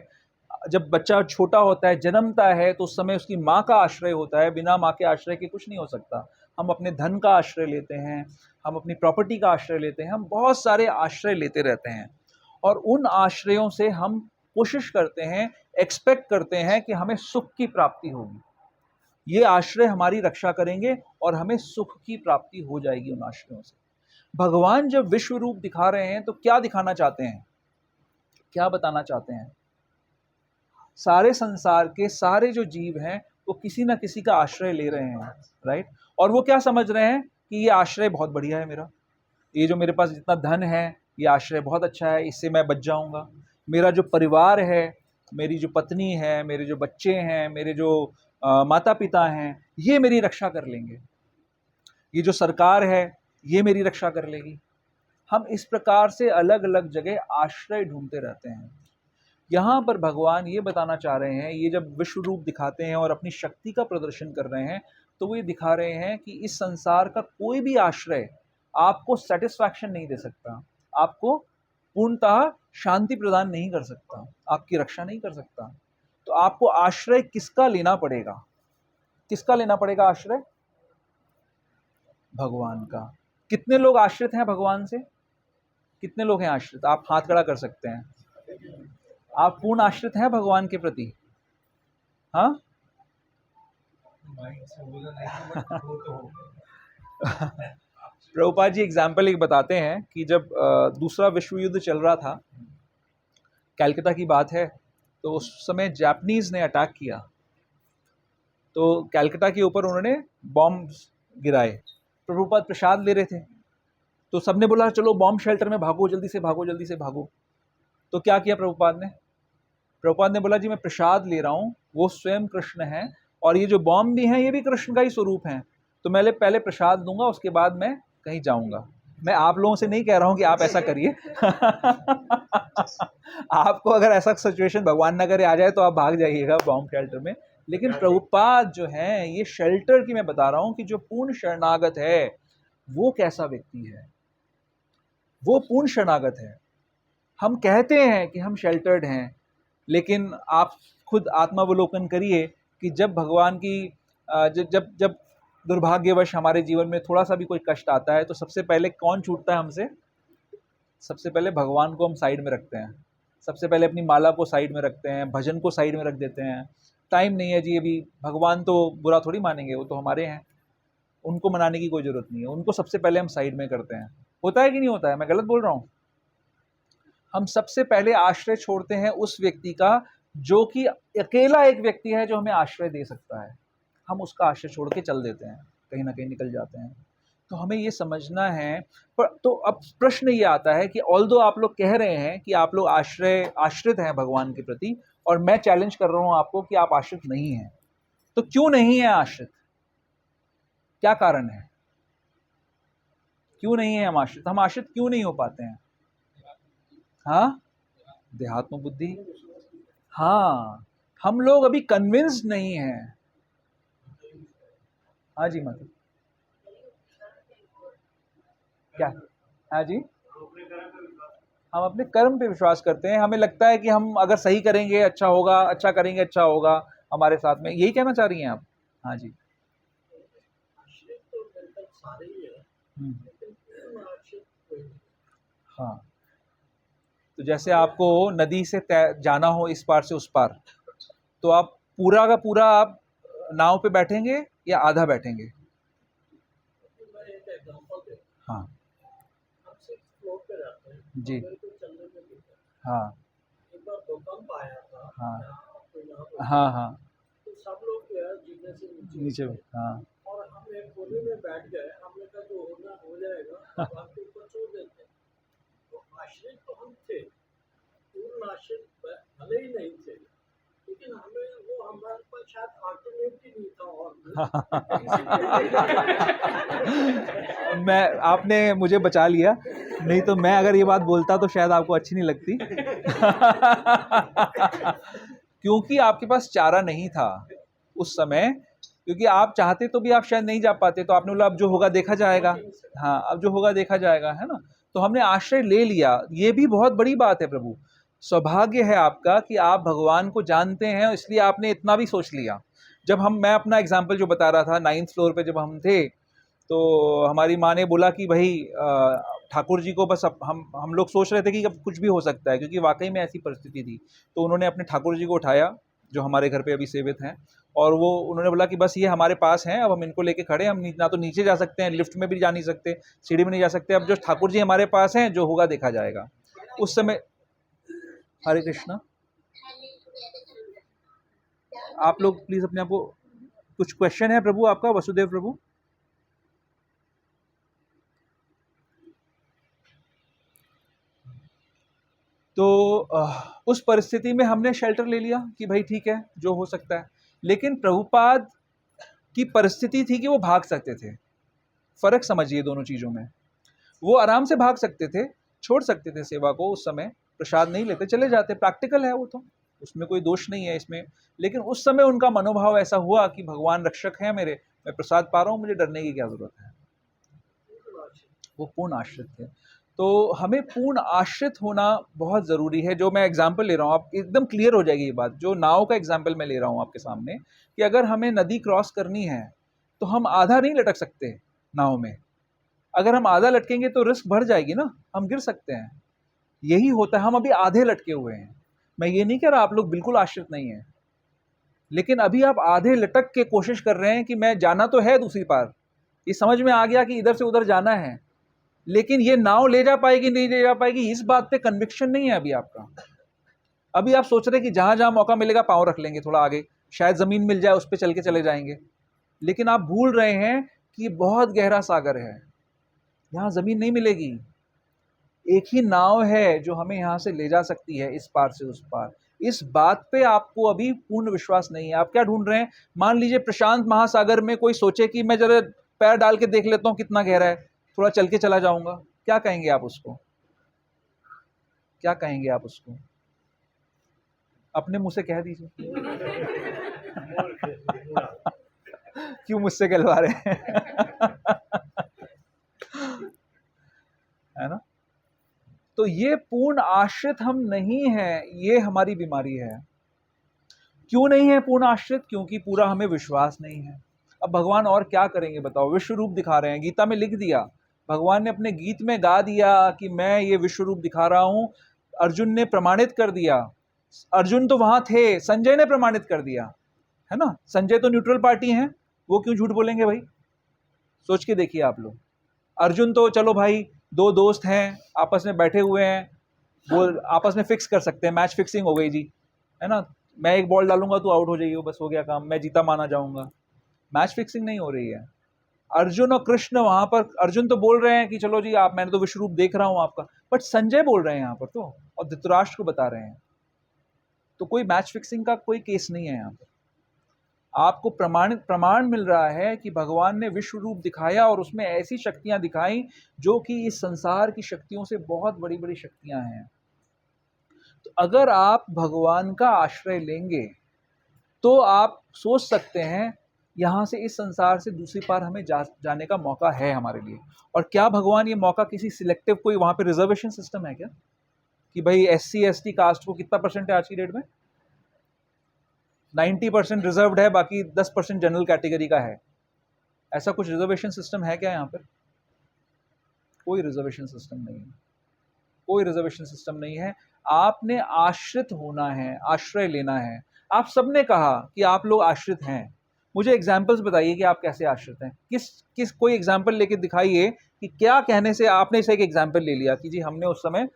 जब बच्चा छोटा होता है, जन्मता है, तो उस समय उसकी माँ का आश्रय होता है। बिना माँ के आश्रय के कुछ नहीं हो सकता। हम अपने धन का आश्रय लेते हैं, हम अपनी प्रॉपर्टी का आश्रय लेते हैं, हम बहुत सारे आश्रय लेते रहते हैं। और उन आश्रयों से हम कोशिश करते हैं, एक्सपेक्ट करते हैं कि हमें सुख की प्राप्ति होगी। ये आश्रय हमारी रक्षा करेंगे और हमें सुख की प्राप्ति हो जाएगी उन आश्रयों से। भगवान जब विश्व रूप दिखा रहे हैं तो क्या दिखाना चाहते हैं, क्या बताना चाहते हैं? सारे संसार के सारे जो जीव हैं वो किसी ना किसी का आश्रय ले रहे हैं, राइट? और वो क्या समझ रहे हैं कि ये आश्रय बहुत बढ़िया है मेरा, ये जो मेरे पास जितना धन है, ये आश्रय बहुत अच्छा है, इससे मैं बच जाऊंगा। मेरा जो परिवार है, मेरी जो पत्नी है, मेरे जो बच्चे हैं, मेरे जो माता पिता हैं, ये मेरी रक्षा कर लेंगे। ये जो सरकार है, ये मेरी रक्षा कर लेगी। हम इस प्रकार से अलग अलग जगह आश्रय ढूंढते रहते हैं। यहाँ पर भगवान ये बताना चाह रहे हैं, ये जब विश्व रूप दिखाते हैं और अपनी शक्ति का प्रदर्शन कर रहे हैं, तो वो ये दिखा रहे हैं कि इस संसार का कोई भी आश्रय आपको सेटिस्फैक्शन नहीं दे सकता, आपको पूर्णतः शांति प्रदान नहीं कर सकता, आपकी रक्षा नहीं कर सकता। तो आपको आश्रय किसका लेना पड़ेगा? किसका लेना पड़ेगा आश्रय? भगवान का। कितने लोग आश्रित हैं भगवान से? कितने लोग हैं आश्रित? आप हाथ खड़ा कर सकते हैं। आप पूर्ण आश्रित हैं भगवान के प्रति? हाँ? प्रभुपाद जी एग्जाम्पल एक बताते हैं कि जब दूसरा विश्व युद्ध चल रहा था, कलकत्ता की बात है, तो उस समय जापानीज ने अटैक किया। तो कलकत्ता के ऊपर उन्होंने बॉम्ब गिराए। प्रभुपाद प्रसाद ले रहे थे, तो सबने बोला चलो बॉम्ब शेल्टर में भागो, जल्दी से भागो, जल्दी से भागो। तो क्या किया प्रभुपाद ने? प्रभुपाद ने बोला जी मैं प्रसाद ले रहा हूँ, वो स्वयं कृष्ण है, और ये जो बॉम्ब भी हैं ये भी कृष्ण का ही स्वरूप है, तो मैं पहले प्रसाद दूंगा, उसके बाद मैं कहीं जाऊंगा। मैं आप लोगों से नहीं कह रहा हूं कि आप ऐसा करिए। आपको अगर ऐसा सिचुएशन भगवान न करे आ जाए तो आप भाग जाइएगा बॉम्ब शेल्टर में। लेकिन प्रभुपाद जो है, ये शेल्टर की मैं बता रहा हूं कि जो पूर्ण शरणागत है वो कैसा व्यक्ति है, वो पूर्ण शरणागत है। हम कहते हैं कि हम शेल्टर्ड हैं, लेकिन आप खुद आत्मावलोकन करिए कि जब भगवान की जब जब दुर्भाग्यवश हमारे जीवन में थोड़ा सा भी कोई कष्ट आता है, तो सबसे पहले कौन छूटता है हमसे? सबसे पहले भगवान को हम साइड में रखते हैं, सबसे पहले अपनी माला को साइड में रखते हैं, भजन को साइड में रख देते हैं, टाइम नहीं है जी अभी, भगवान तो बुरा थोड़ी मानेंगे, वो तो हमारे हैं, उनको मनाने की कोई ज़रूरत नहीं है, उनको सबसे पहले हम साइड में करते हैं। होता है कि नहीं होता है? मैं गलत बोल रहा हूँ? हम सबसे पहले आश्रय छोड़ते हैं उस व्यक्ति का जो कि अकेला एक व्यक्ति है जो हमें आश्रय दे सकता है, हम उसका आश्रय छोड़ के चल देते हैं, कहीं ना कहीं निकल जाते हैं। तो हमें ये समझना है। पर तो अब प्रश्न ये आता है कि ऑल्दो आप लोग कह रहे हैं कि आप लोग आश्रित हैं भगवान के प्रति, और मैं चैलेंज कर रहा हूं आपको कि आप आश्रित नहीं हैं, तो क्यों नहीं है आश्रित? क्या कारण है? क्यों नहीं है हम आश्रित? हम आश्रित क्यों नहीं हो पाते हैं? हाँ, देहात्म बुद्धि। हाँ, हम लोग अभी कन्विंस्ड नहीं हैं। हाँ जी मतलब क्या? हाँ जी, हम अपने कर्म पे विश्वास करते हैं, हमें लगता है कि हम अगर सही करेंगे अच्छा होगा, अच्छा करेंगे अच्छा होगा हमारे साथ में। यही कहना चाह रही हैं आप? हाँ जी। हम्म, हाँ, तो जैसे आपको नदी से जाना हो इस पार से उस पार, तो आप पूरा का पूरा आप नाव पे बैठेंगे या आधा बैठेंगे? हाँ जी, हाँ हाँ हाँ हाँ, नीचे हाँ मैं आपने मुझे बचा लिया, नहीं तो मैं अगर ये बात बोलता तो शायद आपको अच्छी नहीं लगती। क्योंकि आपके पास चारा नहीं था उस समय, क्योंकि आप चाहते तो भी आप शायद नहीं जा पाते, तो आपने बोला अब जो होगा देखा जाएगा। हाँ, अब जो होगा देखा जाएगा, है ना? तो हमने आश्रय ले लिया, ये भी बहुत बड़ी बात है प्रभु। सौभाग्य है आपका कि आप भगवान को जानते हैं, इसलिए आपने इतना भी सोच लिया। जब मैं अपना एग्जाम्पल जो बता रहा था, 9th फ्लोर पे जब हम थे, तो हमारी माँ ने बोला कि भाई ठाकुर जी को बस हम लोग सोच रहे थे कि अब कुछ भी हो सकता है, क्योंकि वाकई में ऐसी परिस्थिति थी। तो उन्होंने अपने ठाकुर जी को उठाया जो हमारे घर पे अभी सेवित हैं, और वो उन्होंने बोला कि बस ये हमारे पास हैं, अब हम इनको लेके खड़े, हम ना तो नीचे जा सकते हैं, लिफ्ट में भी जा नहीं सकते, सीढ़ी में नहीं जा सकते, अब जो ठाकुर जी हमारे पास हैं, जो होगा देखा जाएगा। उस समय हरे कृष्णा, आप लोग प्लीज अपने आप को, कुछ क्वेश्चन है प्रभु आपका? वसुदेव प्रभु, तो उस परिस्थिति में हमने शेल्टर ले लिया कि भाई ठीक है जो हो सकता है। लेकिन प्रभुपाद की परिस्थिति थी कि वो भाग सकते थे। फर्क समझिए दोनों चीजों में। वो आराम से भाग सकते थे, छोड़ सकते थे सेवा को, उस समय प्रसाद नहीं लेते, चले जाते, प्रैक्टिकल है वो, तो उसमें कोई दोष नहीं है इसमें। लेकिन उस समय उनका मनोभाव ऐसा हुआ कि भगवान रक्षक है मेरे, मैं प्रसाद पा रहा हूँ, मुझे डरने की क्या जरूरत है। वो पूर्ण आश्रित थे। तो हमें पूर्ण आश्रित होना बहुत ज़रूरी है। जो मैं एग्जाम्पल ले रहा हूँ, आप एकदम क्लियर हो जाएगी ये बात, जो नाव का एग्जाम्पल मैं ले रहा हूँ आपके सामने, कि अगर हमें नदी क्रॉस करनी है तो हम आधा नहीं लटक सकते नाव में। अगर हम आधा लटकेंगे तो रिस्क बढ़ जाएगी ना, हम गिर सकते हैं। यही होता है, हम अभी आधे लटके हुए हैं। मैं ये नहीं कह रहा आप लोग बिल्कुल आश्रित नहीं है, लेकिन अभी आप आधे लटक के कोशिश कर रहे हैं कि मैं जाना तो है दूसरी पार, ये समझ में आ गया कि इधर से उधर जाना है, लेकिन ये नाव ले जा पाएगी नहीं ले जा पाएगी इस बात पे कन्विक्शन नहीं है अभी आपका। अभी आप सोच रहे हैं कि जहां जहां मौका मिलेगा पांव रख लेंगे थोड़ा आगे, शायद जमीन मिल जाए उस पर चल के चले जाएंगे। लेकिन आप भूल रहे हैं कि बहुत गहरा सागर है, यहाँ जमीन नहीं मिलेगी। एक ही नाव है जो हमें यहाँ से ले जा सकती है इस पार से उस पार। इस बात पे आपको अभी पूर्ण विश्वास नहीं है। आप क्या ढूंढ रहे हैं? मान लीजिए प्रशांत महासागर में कोई सोचे कि मैं जरा पैर डाल के देख लेता हूँ कितना गहरा है, थोड़ा चल के चला जाऊंगा, क्या कहेंगे आप उसको? क्या कहेंगे आप उसको? अपने मुंह से कह दीजिए। क्यों मुझसे कहलवा रहे हैं? है ना? तो ये पूर्ण आश्रित हम नहीं हैं, ये हमारी बीमारी है। क्यों नहीं है पूर्ण आश्रित? क्योंकि पूरा हमें विश्वास नहीं है। अब भगवान और क्या करेंगे बताओ? विश्व रूप दिखा रहे हैं, गीता में लिख दिया, भगवान ने अपने गीत में गा दिया कि मैं ये विश्व रूप दिखा रहा हूं, अर्जुन ने प्रमाणित कर दिया। अर्जुन तो वहां थे, संजय ने प्रमाणित कर दिया, है ना। संजय तो न्यूट्रल पार्टी हैं, वो क्यों झूठ बोलेंगे भाई? सोच के देखिए आप लोग। अर्जुन तो चलो भाई, दो दोस्त हैं, आपस में बैठे हुए हैं, वो आपस में फिक्स कर सकते हैं, मैच फिक्सिंग हो गई जी, है ना। मैं एक बॉल डालूंगा तो आउट हो जाइए, बस हो गया काम, मैं जीता माना जाऊंगा। मैच फिक्सिंग नहीं हो रही है। अर्जुन और कृष्ण वहां पर, अर्जुन तो बोल रहे हैं कि चलो जी आप, मैंने तो विश्व रूप देख रहा हूं आपका, बट संजय बोल रहे हैं यहाँ पर तो, और धृतराष्ट्र को बता रहे हैं। तो कोई मैच फिक्सिंग का कोई केस नहीं है यहाँ पर। आपको प्रमाण मिल रहा है कि भगवान ने विश्व रूप दिखाया और उसमें ऐसी शक्तियां दिखाई जो कि इस संसार की शक्तियों से बहुत बड़ी बड़ी शक्तियां हैं। तो अगर आप भगवान का आश्रय लेंगे तो आप सोच सकते हैं यहाँ से, इस संसार से दूसरी पार हमें जाने का मौका है हमारे लिए। और क्या भगवान ये मौका किसी सिलेक्टिव, कोई वहाँ पे रिजर्वेशन सिस्टम है क्या कि भाई SC ST कास्ट को कितना परसेंट है आज की डेट में? 90% रिजर्व्ड है, बाकी 10% जनरल कैटेगरी का है। ऐसा कुछ रिजर्वेशन सिस्टम है क्या यहाँ पर? कोई रिजर्वेशन सिस्टम नहीं है, कोई रिजर्वेशन सिस्टम नहीं है। आपने आश्रित होना है, आश्रय लेना है। आप सबने कहा कि आप लोग आश्रित हैं, मुझे एग्जाम्पल्स बताइए कि आप कैसे आश्रित हैं। किस कोई एग्जाम्पल लेके दिखाइए कि क्या कहने से आपने इसे एक एग्जाम्पल ले लिया कि जी हमने उस समय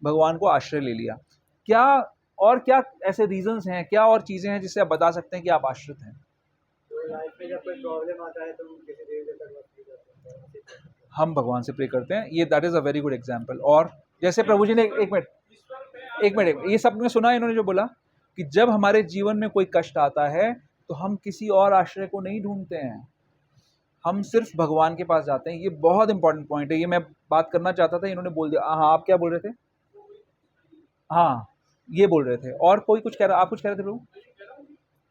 भगवान को आश्रय ले लिया। क्या और क्या ऐसे रीजंस हैं, क्या और चीजें हैं जिससे आप बता सकते हैं कि आप आश्रित हैं? लाइफ में जब कोई प्रॉब्लम आता है तो हम किसी देवी देवता को प्रे करते हैं। हम भगवान से प्रे करते हैं, ये that is a very good example. और जैसे प्रभु जी ने, एक मिनट, ये सबने सुना इन्होंने जो बोला कि जब हमारे जीवन में कोई कष्ट आता है तो हम किसी और आश्रय को नहीं ढूंढते हैं, हम सिर्फ भगवान के पास जाते हैं। ये बहुत इंपॉर्टेंट पॉइंट है, ये मैं बात करना चाहता था, इन्होंने बोल दिया। हाँ, आप क्या बोल रहे थे? हाँ, ये बोल रहे थे। और कोई कुछ कह रहा, आप कुछ कह रहे थे प्रभु?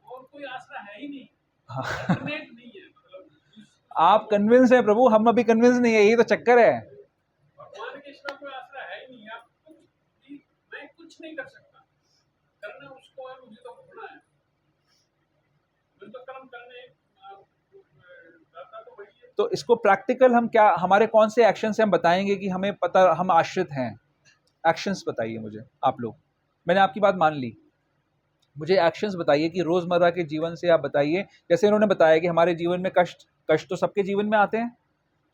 और कोई आसरा है ही नहीं, हाँ। अल्टरनेट नहीं है, आप कन्विंस हैं प्रभु, हम अभी कन्विंस नहीं है, यही तो चक्कर है। भगवान के सिवा कोई आसरा है ही नहीं। आप मैं कुछ नहीं कर सकता, करना उसको है, मुझे तो होना है, मुझे तो कर्म करने दाता तो वही है। तो इसको प्रैक्टिकल हम क्या, हमारे कौन से एक्शन से हम बताएंगे कि हमें पता हम आश्रित हैं? एक्शंस बताइए मुझे आप लोग। मैंने आपकी बात मान ली, मुझे एक्शंस बताइए कि रोजमर्रा के जीवन से आप बताइए। जैसे इन्होंने बताया कि हमारे जीवन में कष्ट तो सबके जीवन में आते हैं,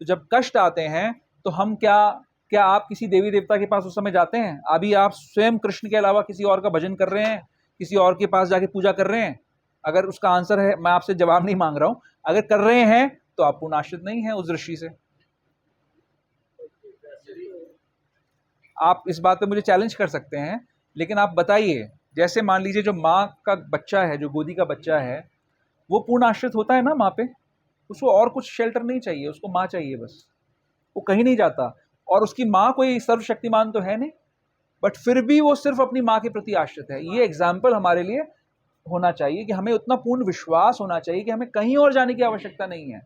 तो जब कष्ट आते हैं तो हम क्या आप किसी देवी देवता के पास उस समय जाते हैं? अभी आप स्वयं कृष्ण के अलावा किसी और का भजन कर रहे हैं, किसी और के पास जाके पूजा कर रहे हैं? अगर उसका आंसर है, मैं आपसे जवाब नहीं मांग रहा हूं, अगर कर रहे हैं तो आप पूर्ण आश्रित नहीं है उस दृष्टि से। आप इस बात पे मुझे चैलेंज कर सकते हैं, लेकिन आप बताइए। जैसे मान लीजिए जो माँ का बच्चा है, जो गोदी का बच्चा है, वो पूर्ण आश्रित होता है ना माँ पे, उसको और कुछ शेल्टर नहीं चाहिए, उसको माँ चाहिए बस, वो कहीं नहीं जाता। और उसकी माँ कोई सर्वशक्तिमान तो है नहीं, बट फिर भी वो सिर्फ अपनी माँ के प्रति आश्रित है। ये एग्जाम्पल हमारे लिए होना चाहिए कि हमें उतना पूर्ण विश्वास होना चाहिए कि हमें कहीं और जाने की आवश्यकता नहीं है।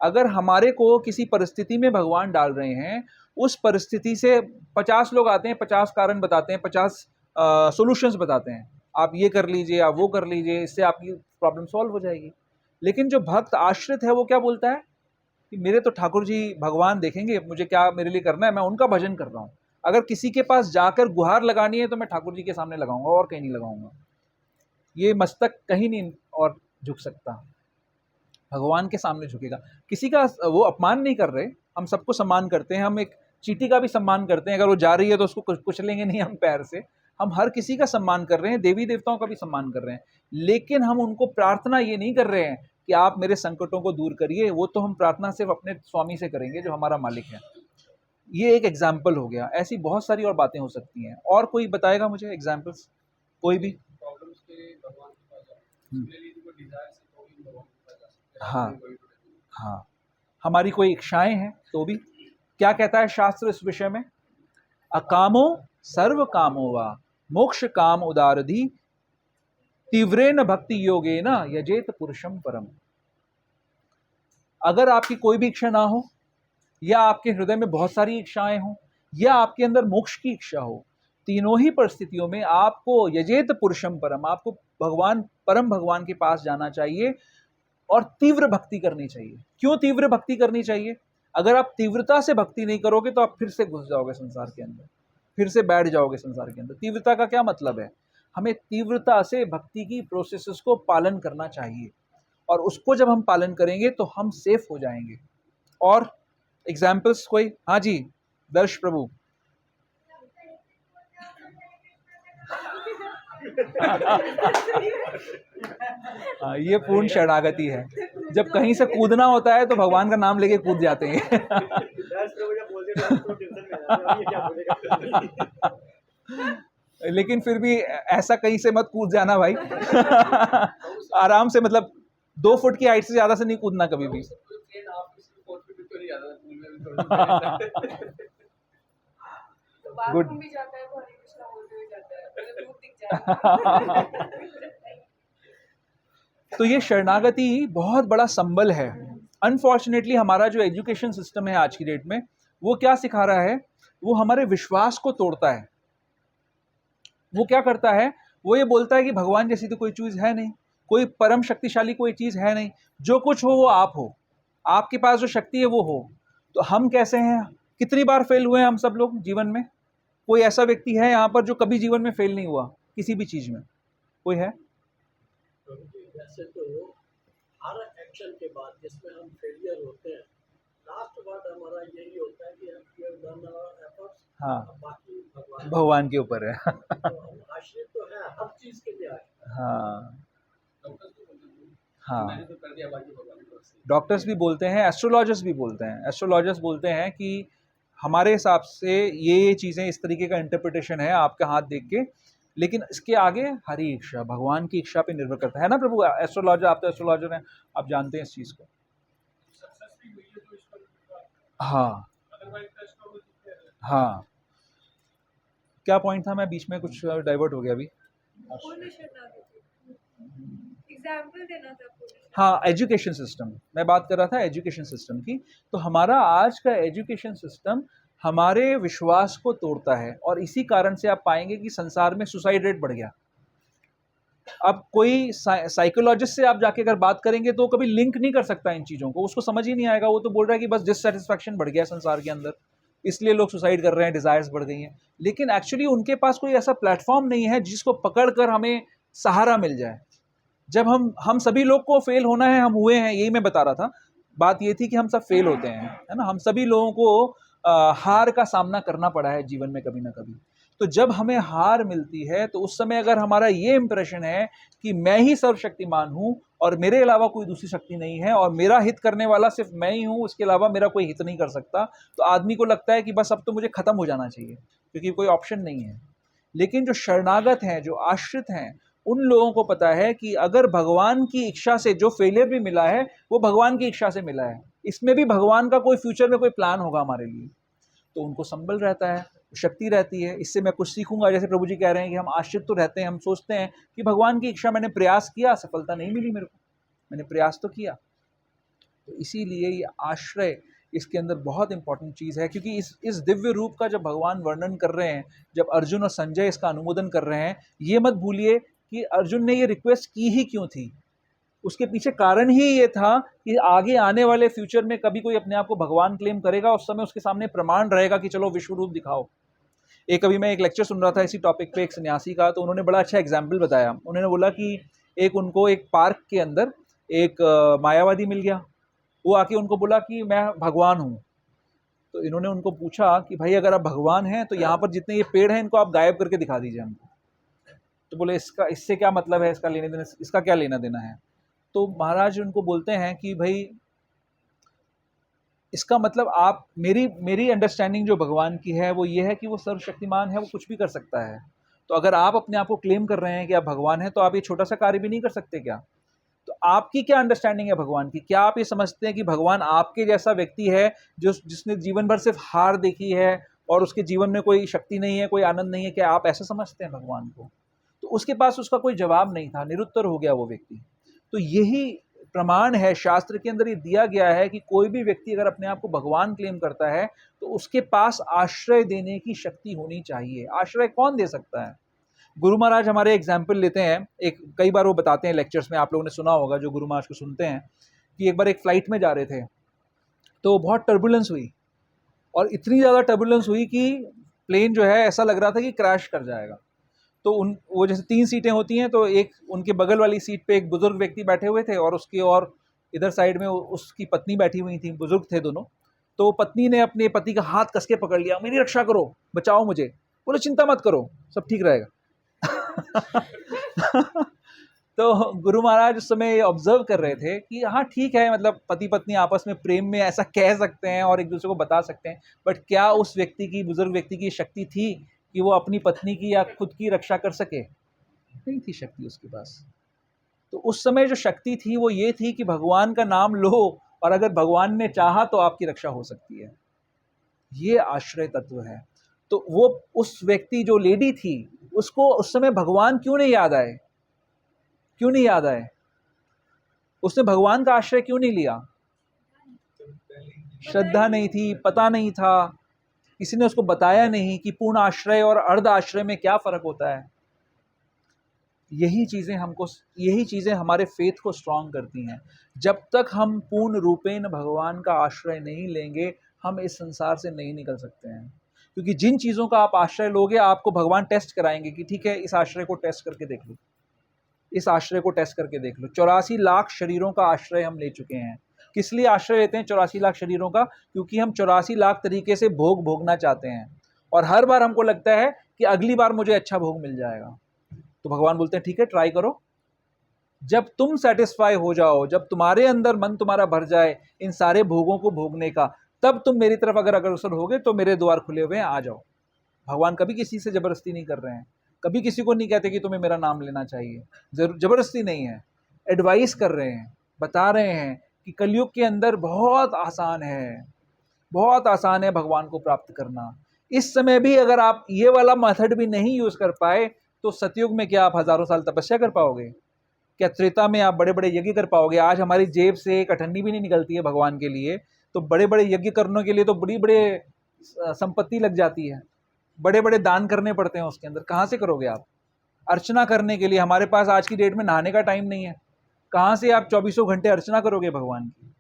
अगर हमारे को किसी परिस्थिति में भगवान डाल रहे हैं, उस परिस्थिति से 50 लोग आते हैं, 50 कारण बताते हैं, 50 सॉल्यूशंस बताते हैं, आप ये कर लीजिए, आप वो कर लीजिए, इससे आपकी प्रॉब्लम सॉल्व हो जाएगी। लेकिन जो भक्त आश्रित है वो क्या बोलता है कि मेरे तो ठाकुर जी भगवान देखेंगे, मुझे क्या मेरे लिए करना है, मैं उनका भजन कर रहा हूँ। अगर किसी के पास जाकर गुहार लगानी है तो मैं ठाकुर जी के सामने लगाऊंगा और कहीं नहीं लगाऊंगा। ये मस्तक कहीं नहीं और झुक सकता, भगवान के सामने झुकेगा। किसी का वो अपमान नहीं कर रहे, हम सबको सम्मान करते हैं, हम एक चींटी का भी सम्मान करते हैं, अगर वो जा रही है तो उसको कुचलेंगे नहीं हम पैर से। हम हर किसी का सम्मान कर रहे हैं, देवी देवताओं का भी सम्मान कर रहे हैं, लेकिन हम उनको प्रार्थना ये नहीं कर रहे हैं कि आप मेरे संकटों को दूर करिए। वो तो हम प्रार्थना सिर्फ अपने स्वामी से करेंगे जो हमारा मालिक है। ये एक एग्जाम्पल हो गया, ऐसी बहुत सारी और बातें हो सकती हैं। और कोई बताएगा मुझे एग्जाम्पल्स, कोई भी? प्रॉब्लम्स के लिए भगवान के पास जाओ, उसके लिए कोई डिजायर से तो भी भगवान के पास जा सकते हैं। हाँ हाँ, हमारी कोई इच्छाएं हैं तो भी। क्या कहता है शास्त्र इस विषय में? अकामो सर्व कामो वा मोक्ष काम उदारधि तीव्रेन भक्ति योगेन यजेत पुरुषम परम। अगर आपकी कोई भी इच्छा ना हो, या आपके हृदय में बहुत सारी इच्छाएं हो, या आपके अंदर मोक्ष की इच्छा हो, तीनों ही परिस्थितियों में आपको यजेत पुरुषम परम, आपको भगवान, परम भगवान के पास जाना चाहिए और तीव्र भक्ति करनी चाहिए। क्यों तीव्र भक्ति करनी चाहिए? अगर आप तीव्रता से भक्ति नहीं करोगे तो आप फिर से घुस जाओगे संसार के अंदर, फिर से बैठ जाओगे संसार के अंदर। तीव्रता का क्या मतलब है? हमें तीव्रता से भक्ति की प्रोसेसेस को पालन करना चाहिए, और उसको जब हम पालन करेंगे तो हम सेफ हो जाएंगे। और एग्जाम्पल्स कोई? हाँ जी, दर्श प्रभु। हाँ, ये पूर्ण शरणागति है। जब कहीं से कूदना होता है तो भगवान का नाम लेके कूद जाते हैं। लेकिन फिर भी ऐसा कहीं से मत कूद जाना भाई। आराम से, मतलब 2 फुट की हाइट से ज्यादा से नहीं कूदना कभी भी। गुड। तो ये शरणागति बहुत बड़ा संबल है। अनफॉर्चुनेटली हमारा जो एजुकेशन सिस्टम है आज की डेट में, वो क्या सिखा रहा है? वो हमारे विश्वास को तोड़ता है। वो क्या करता है? वो ये बोलता है कि भगवान जैसी तो कोई चीज है नहीं, कोई परम शक्तिशाली कोई चीज है नहीं, जो कुछ हो वो आप हो, आपके पास जो शक्ति है वो हो। तो हम कैसे हैं? कितनी बार फेल हुए हैं हम सब लोग जीवन में? कोई ऐसा व्यक्ति है यहाँ पर जो कभी जीवन में फेल नहीं हुआ किसी भी चीज में? कोई है? वैसे तो हर एक्शन के बाद जिसमें हम फेलियर होते हैं, लास्ट वर्ड हमारा यही होता है कि हम हैव डन आवर एफर्ट्स। हाँ, बाकी भगवान के ऊपर है। तो हम आश्रित तो है, हर चीज के लिए आश्रित। हाँ हाँ, मैंने तो कर दिया, बाकी भगवान की तरफ से। डॉक्टर्स भी बोलते हैं, एस्ट्रोलॉजर्स भी बोलते हैं। एस्ट्रोलॉजर्स बोलते हैं कि हमारे हिसाब से ये चीज़ें, इस तरीके का इंटरप्रिटेशन है आपका हाथ देख के, लेकिन इसके आगे हरी इच्छा, भगवान की इच्छा पे निर्भर करता है ना प्रभु। एस्ट्रोलॉजर, आप तो एस्ट्रोलॉजर हैं, आप जानते हैं इस चीज़ को। सक्सेस भी हुई है तो ईश्वर की कृपा, हाँ अदरवाइज तो एस्ट्रोलॉजी है। हाँ, क्या पॉइंट था? मैं बीच में कुछ डाइवर्ट हो गया अभी। एग्जाम्पल देना था पूर्ण। हाँ, एजुकेशन सिस्टम, मैं बात कर रहा था एजुकेशन सिस्टम की। तो हमारा आज का एजुकेशन सिस्टम हमारे विश्वास को तोड़ता है, और इसी कारण से आप पाएंगे कि संसार में सुसाइड रेट बढ़ गया। अब कोई साइकोलॉजिस्ट से आप जाके अगर बात करेंगे तो कभी लिंक नहीं कर सकता इन चीज़ों को, उसको समझ ही नहीं आएगा। वो तो बोल रहा है कि बस डिससेटिस्फैक्शन बढ़ गया संसार के अंदर, इसलिए लोग सुसाइड कर रहे हैं, डिज़ायर्स बढ़ गई हैं। लेकिन एक्चुअली उनके पास कोई ऐसा प्लेटफॉर्म नहीं है जिसको पकड़ कर हमें सहारा मिल जाए। जब हम सभी लोग को फेल होना है, हम हुए हैं, यही मैं बता रहा था। बात ये थी कि हम सब फेल होते हैं, है ना। हम सभी लोगों को हार का सामना करना पड़ा है जीवन में कभी ना कभी। तो जब हमें हार मिलती है तो उस समय अगर हमारा ये इंप्रेशन है कि मैं ही सर्वशक्तिमान हूँ और मेरे अलावा कोई दूसरी शक्ति नहीं है और मेरा हित करने वाला सिर्फ मैं ही हूँ, उसके अलावा मेरा कोई हित नहीं कर सकता, तो आदमी को लगता है कि बस अब तो मुझे खत्म हो जाना चाहिए, क्योंकि कोई ऑप्शन नहीं है। लेकिन जो शरणागत हैं, जो आश्रित हैं, उन लोगों को पता है कि अगर भगवान की इच्छा से जो फेलियर भी मिला है वो भगवान की इच्छा से मिला है, इसमें भी भगवान का कोई फ्यूचर में कोई प्लान होगा हमारे लिए। तो उनको संबल रहता है, शक्ति रहती है। इससे मैं कुछ सीखूंगा। जैसे प्रभु जी कह रहे हैं कि हम आश्रित तो रहते हैं, हम सोचते हैं कि भगवान की इच्छा, मैंने प्रयास किया, सफलता नहीं मिली मेरे को, मैंने प्रयास तो किया। तो इसीलिए ये आश्रय इसके अंदर बहुत इंपॉर्टेंट चीज़ है, क्योंकि इस दिव्य रूप का जब भगवान वर्णन कर रहे हैं, जब अर्जुन और संजय इसका अनुमोदन कर रहे हैं, ये मत भूलिए कि अर्जुन ने ये रिक्वेस्ट की ही क्यों थी। उसके पीछे कारण ही ये था कि आगे आने वाले फ्यूचर में कभी कोई अपने आप को भगवान क्लेम करेगा, उस समय उसके सामने प्रमाण रहेगा कि चलो विश्व रूप दिखाओ। अभी मैं एक लेक्चर सुन रहा था इसी टॉपिक पे एक सन्यासी का, तो उन्होंने बड़ा अच्छा एग्जाम्पल बताया। उन्होंने बोला कि उनको एक पार्क के अंदर एक मायावादी मिल गया। वो आके उनको बोला कि मैं भगवान हूँ। तो इन्होंने उनको पूछा कि भाई अगर आप भगवान हैं तो यहाँ पर जितने ये पेड़ हैं इनको आप गायब करके दिखा दीजिए हमको। तो बोले इससे क्या मतलब है, इसका क्या लेना देना है। तो महाराज उनको बोलते हैं कि भाई इसका मतलब आप, मेरी अंडरस्टैंडिंग जो भगवान की है वो ये है कि वो सर्वशक्तिमान है, वो कुछ भी कर सकता है। तो अगर आप अपने आप को क्लेम कर रहे हैं कि आप भगवान हैं, तो आप ये छोटा सा कार्य भी नहीं कर सकते क्या? तो आपकी क्या अंडरस्टैंडिंग है भगवान की? क्या आप ये समझते हैं कि भगवान आपके जैसा व्यक्ति है जिसने जीवन भर सिर्फ हार देखी है और उसके जीवन में कोई शक्ति नहीं है, कोई आनंद नहीं है? क्या आप ऐसा समझते हैं भगवान को? तो उसके पास उसका कोई जवाब नहीं था, निरुत्तर हो गया वो व्यक्ति। तो यही प्रमाण है, शास्त्र के अंदर ये दिया गया है कि कोई भी व्यक्ति अगर अपने आप को भगवान क्लेम करता है तो उसके पास आश्रय देने की शक्ति होनी चाहिए। आश्रय कौन दे सकता है? गुरु महाराज हमारे एग्जाम्पल लेते हैं, कई बार वो बताते हैं लेक्चर्स में, आप लोगों ने सुना होगा जो गुरु महाराज को सुनते हैं, कि एक बार एक फ्लाइट में जा रहे थे तो बहुत टर्बुलेंस हुई, और इतनी ज़्यादा टर्बुलेंस हुई कि प्लेन जो है ऐसा लग रहा था कि क्रैश कर जाएगा। तो वो जैसे 3 सीटें होती हैं, तो एक उनके बगल वाली सीट पे एक बुजुर्ग व्यक्ति बैठे हुए थे और उसकी और इधर साइड में उसकी पत्नी बैठी हुई थी, बुजुर्ग थे दोनों। तो पत्नी ने अपने पति का हाथ कस के पकड़ लिया, मेरी रक्षा करो, बचाओ मुझे। बोले चिंता मत करो, सब ठीक रहेगा। तो गुरु महाराज उस समय ऑब्जर्व कर रहे थे कि हाँ ठीक है, मतलब पति पत्नी आपस में प्रेम में ऐसा कह सकते हैं और एक दूसरे को बता सकते हैं, बट क्या उस व्यक्ति की, बुजुर्ग व्यक्ति की शक्ति थी कि वो अपनी पत्नी की या खुद की रक्षा कर सके? नहीं थी शक्ति उसके पास। तो उस समय जो शक्ति थी वो ये थी कि भगवान का नाम लो और अगर भगवान ने चाहा तो आपकी रक्षा हो सकती है। ये आश्रय तत्व है। तो वो उस व्यक्ति जो लेडी थी, उसको उस समय भगवान क्यों नहीं याद आए? क्यों नहीं याद आए? उसने भगवान का आश्रय क्यों नहीं लिया? श्रद्धा नहीं थी, पता नहीं था, किसी ने उसको बताया नहीं कि पूर्ण आश्रय और अर्ध आश्रय में क्या फर्क होता है। यही चीजें हमारे फेथ को स्ट्रांग करती हैं। जब तक हम पूर्ण रूपेण भगवान का आश्रय नहीं लेंगे, हम इस संसार से नहीं निकल सकते हैं। क्योंकि जिन चीजों का आप आश्रय लोगे, आपको भगवान टेस्ट कराएंगे कि ठीक है, इस आश्रय को टेस्ट करके देख लो, इस आश्रय को टेस्ट करके देख लो। 84 लाख शरीरों का आश्रय हम ले चुके हैं। किस लिए आश्रय लेते हैं 84 लाख शरीरों का? क्योंकि हम 84 लाख तरीके से भोगना चाहते हैं और हर बार हमको लगता है कि अगली बार मुझे अच्छा भोग मिल जाएगा। तो भगवान बोलते हैं ठीक है, ट्राई करो। जब तुम सेटिस्फाई हो जाओ, जब तुम्हारे अंदर मन तुम्हारा भर जाए इन सारे भोगों को भोगने का, तब तुम मेरी तरफ अगर अग्रसर होगे तो मेरे द्वार खुले हुए हैं, आ जाओ। भगवान कभी किसी से जबरदस्ती नहीं कर रहे हैं, कभी किसी को नहीं कहते कि तुम्हें मेरा नाम लेना चाहिए। जबरदस्ती नहीं है, एडवाइस कर रहे हैं, बता रहे हैं कि कलयुग के अंदर बहुत आसान है भगवान को प्राप्त करना। इस समय भी अगर आप ये वाला मेथड भी नहीं यूज कर पाए, तो सतयुग में क्या आप हजारों साल तपस्या कर पाओगे? क्या त्रेता में आप बड़े बड़े यज्ञ कर पाओगे? आज हमारी जेब से एक अठन्नी भी नहीं निकलती है भगवान के लिए, तो बड़े बड़े यज्ञ करने के लिए तो बड़ी बड़े संपत्ति लग जाती है, बड़े बड़े दान करने पड़ते हैं उसके अंदर। कहाँ से करोगे आप? अर्चना करने के लिए हमारे पास आज की डेट में नहाने का टाइम नहीं है, कहाँ से आप 24 घंटे अर्चना करोगे भगवान की?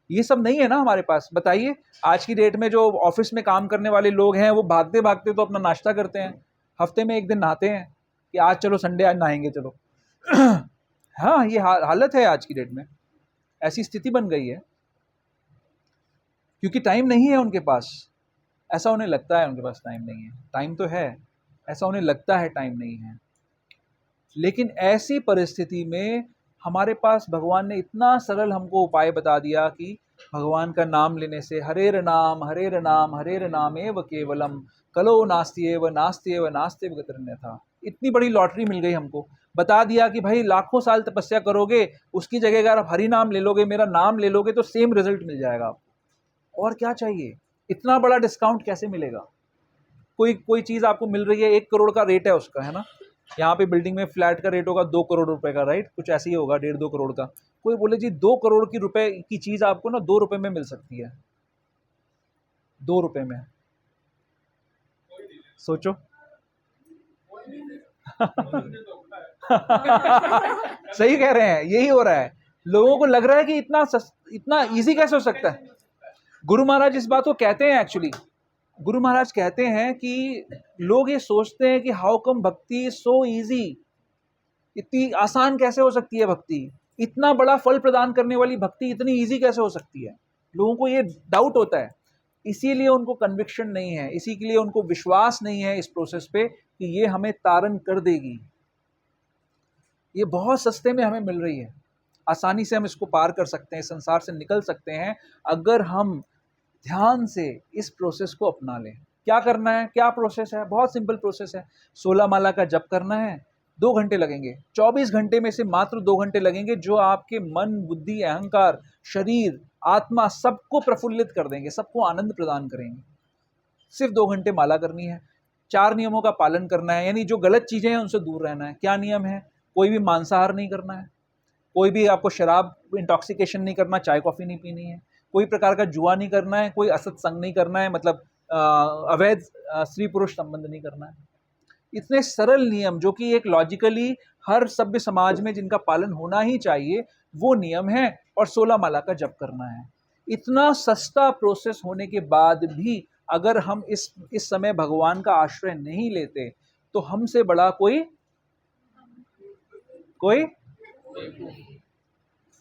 ये सब नहीं है ना हमारे पास। बताइए, आज की डेट में जो ऑफिस में काम करने वाले लोग हैं, वो भागते भागते तो अपना नाश्ता करते हैं, हफ्ते में एक दिन नहाते हैं कि आज चलो संडे, आज नहाएंगे चलो। हाँ, ये हालत है आज की डेट में, ऐसी स्थिति बन गई है क्योंकि टाइम नहीं है उनके पास। ऐसा उन्हें लगता है उनके पास टाइम नहीं है, टाइम तो है, ऐसा उन्हें लगता है टाइम नहीं है। लेकिन ऐसी परिस्थिति में हमारे पास भगवान ने इतना सरल हमको उपाय बता दिया कि भगवान का नाम लेने से हरेर नाम एव केवलम कलो नास्त्येव गतिरन्यथा। इतनी बड़ी लॉटरी मिल गई हमको। बता दिया कि भाई लाखों साल तपस्या करोगे, उसकी जगह अगर आप हरि नाम ले लोगे, मेरा नाम ले लोगे, तो सेम रिजल्ट मिल जाएगा आपको। और क्या चाहिए? इतना बड़ा डिस्काउंट कैसे मिलेगा? कोई चीज़ आपको मिल रही है, 1 करोड़ का रेट है उसका, है ना। यहाँ पे बिल्डिंग में फ्लैट का रेट होगा 2 करोड़ रुपए का, राइट, कुछ ऐसे ही होगा, 1.5-2 करोड़ का। कोई बोले जी 2 करोड़ की रुपए की चीज आपको ना 2 रुपए में मिल सकती है, 2 रुपए में। सोचो। सही कह रहे हैं, यही हो रहा है। लोगों को लग रहा है कि इतना इजी कैसे हो सकता है। गुरु महाराज इस बात को कहते हैं, एक्चुअली गुरु महाराज कहते हैं कि लोग ये सोचते हैं कि हाउ कम भक्ति सो इजी, इतनी आसान कैसे हो सकती है भक्ति, इतना बड़ा फल प्रदान करने वाली भक्ति इतनी इजी कैसे हो सकती है। लोगों को ये डाउट होता है, इसीलिए उनको कन्विक्शन नहीं है, इसी के लिए उनको विश्वास नहीं है इस प्रोसेस पे कि ये हमें तारण कर देगी। ये बहुत सस्ते में हमें मिल रही है, आसानी से हम इसको पार कर सकते हैं, संसार से निकल सकते हैं अगर हम ध्यान से इस प्रोसेस को अपना लें। क्या करना है, क्या प्रोसेस है? बहुत सिंपल प्रोसेस है। 16 माला का जप करना है, 2 घंटे लगेंगे। 24 घंटे में से मात्र 2 घंटे लगेंगे, जो आपके मन, बुद्धि, अहंकार, शरीर, आत्मा सबको प्रफुल्लित कर देंगे, सबको आनंद प्रदान करेंगे। सिर्फ 2 घंटे माला करनी है। 4 नियमों का पालन करना है, यानी जो गलत चीज़ें हैं उनसे दूर रहना है। क्या नियम है? कोई भी मांसाहार नहीं करना है, कोई भी आपको शराब इंटॉक्सिकेशन नहीं करना, चाय कॉफ़ी नहीं पीनी है, कोई प्रकार का जुआ नहीं करना है, कोई असत संग नहीं करना है, मतलब अवैध स्त्री पुरुष संबंध नहीं करना है। इतने सरल नियम जो कि एक लॉजिकली हर सभ्य समाज में जिनका पालन होना ही चाहिए, वो नियम है। और 16 माला का जप करना है। इतना सस्ता प्रोसेस होने के बाद भी अगर हम इस समय भगवान का आश्रय नहीं लेते तो हमसे बड़ा कोई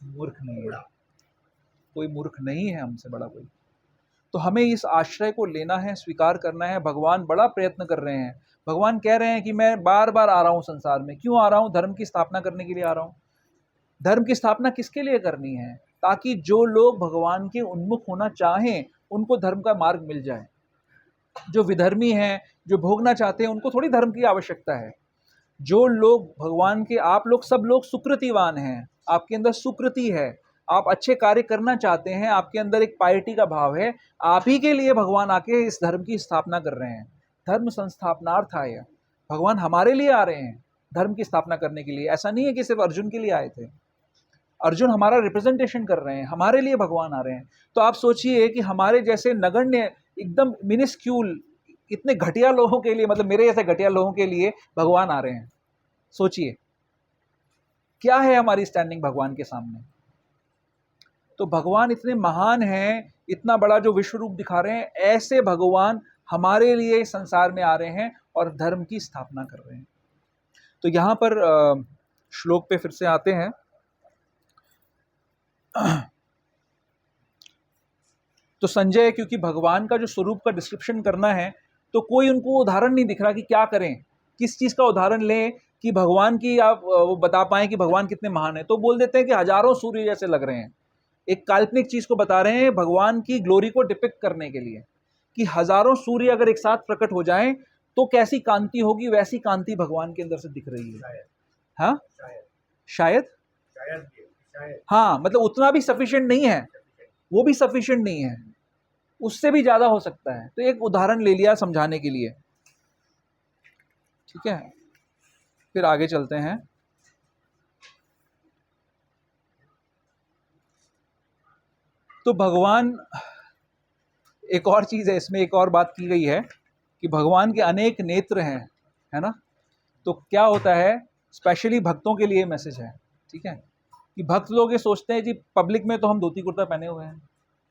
मूर्ख नहीं है, कोई मूर्ख नहीं है हमसे बड़ा कोई। तो हमें इस आश्रय को लेना है, स्वीकार करना है। भगवान बड़ा प्रयत्न कर रहे हैं, भगवान कह रहे हैं कि मैं बार बार आ रहा हूं संसार में। क्यों आ रहा हूं? धर्म की स्थापना करने के लिए आ रहा हूं। धर्म की स्थापना किसके लिए करनी है? ताकि जो लोग भगवान के उन्मुख होना चाहें उनको धर्म का मार्ग मिल जाए। जो विधर्मी हैं, जो भोगना चाहते हैं, उनको थोड़ी धर्म की आवश्यकता है। जो लोग भगवान के, आप लोग सब लोग सुकृतिवान हैं, आपके अंदर सुकृति है, आप अच्छे कार्य करना चाहते हैं, आपके अंदर एक पायटी का भाव है, आप ही के लिए भगवान आके इस धर्म की स्थापना कर रहे हैं। धर्म संस्थापनार्थाय, भगवान हमारे लिए आ रहे हैं धर्म की स्थापना करने के लिए। ऐसा नहीं है कि सिर्फ अर्जुन के लिए आए थे, अर्जुन हमारा रिप्रेजेंटेशन कर रहे हैं, हमारे लिए भगवान आ रहे हैं। तो आप सोचिए कि हमारे जैसे नगण्य, एकदम मिनिस्क्यूल, इतने घटिया लोगों के लिए, मतलब मेरे जैसे घटिया लोगों के लिए भगवान आ रहे हैं। सोचिए क्या है हमारी स्टैंडिंग भगवान के सामने। तो भगवान इतने महान हैं, इतना बड़ा जो विश्व रूप दिखा रहे हैं, ऐसे भगवान हमारे लिए संसार में आ रहे हैं और धर्म की स्थापना कर रहे हैं। तो यहां पर श्लोक पे फिर से आते हैं। तो संजय, क्योंकि भगवान का जो स्वरूप का डिस्क्रिप्शन करना है तो कोई उनको उदाहरण नहीं दिख रहा कि क्या करें, किस चीज का उदाहरण लें कि भगवान की आप वो बता पाएं कि भगवान कितने महान है। तो बोल देते हैं कि हजारों सूर्य जैसे लग रहे हैं। एक काल्पनिक चीज को बता रहे हैं भगवान की ग्लोरी को डिपिक्ट करने के लिए, कि हजारों सूर्य अगर एक साथ प्रकट हो जाएं तो कैसी कांति होगी, वैसी कांति भगवान के अंदर से दिख रही है। हाँ, शायद हाँ, मतलब उतना भी सफिशिएंट नहीं है, वो भी सफिशिएंट नहीं है, उससे भी ज्यादा हो सकता है। तो एक उदाहरण ले लिया समझाने के लिए, ठीक है। फिर आगे चलते हैं। तो भगवान, एक और चीज है इसमें, एक और बात की गई है कि भगवान के अनेक नेत्र हैं, है ना। तो क्या होता है, स्पेशली भक्तों के लिए मैसेज है, ठीक है, कि भक्त लोग ये सोचते हैं जी पब्लिक में तो हम धोती कुर्ता पहने हुए हैं,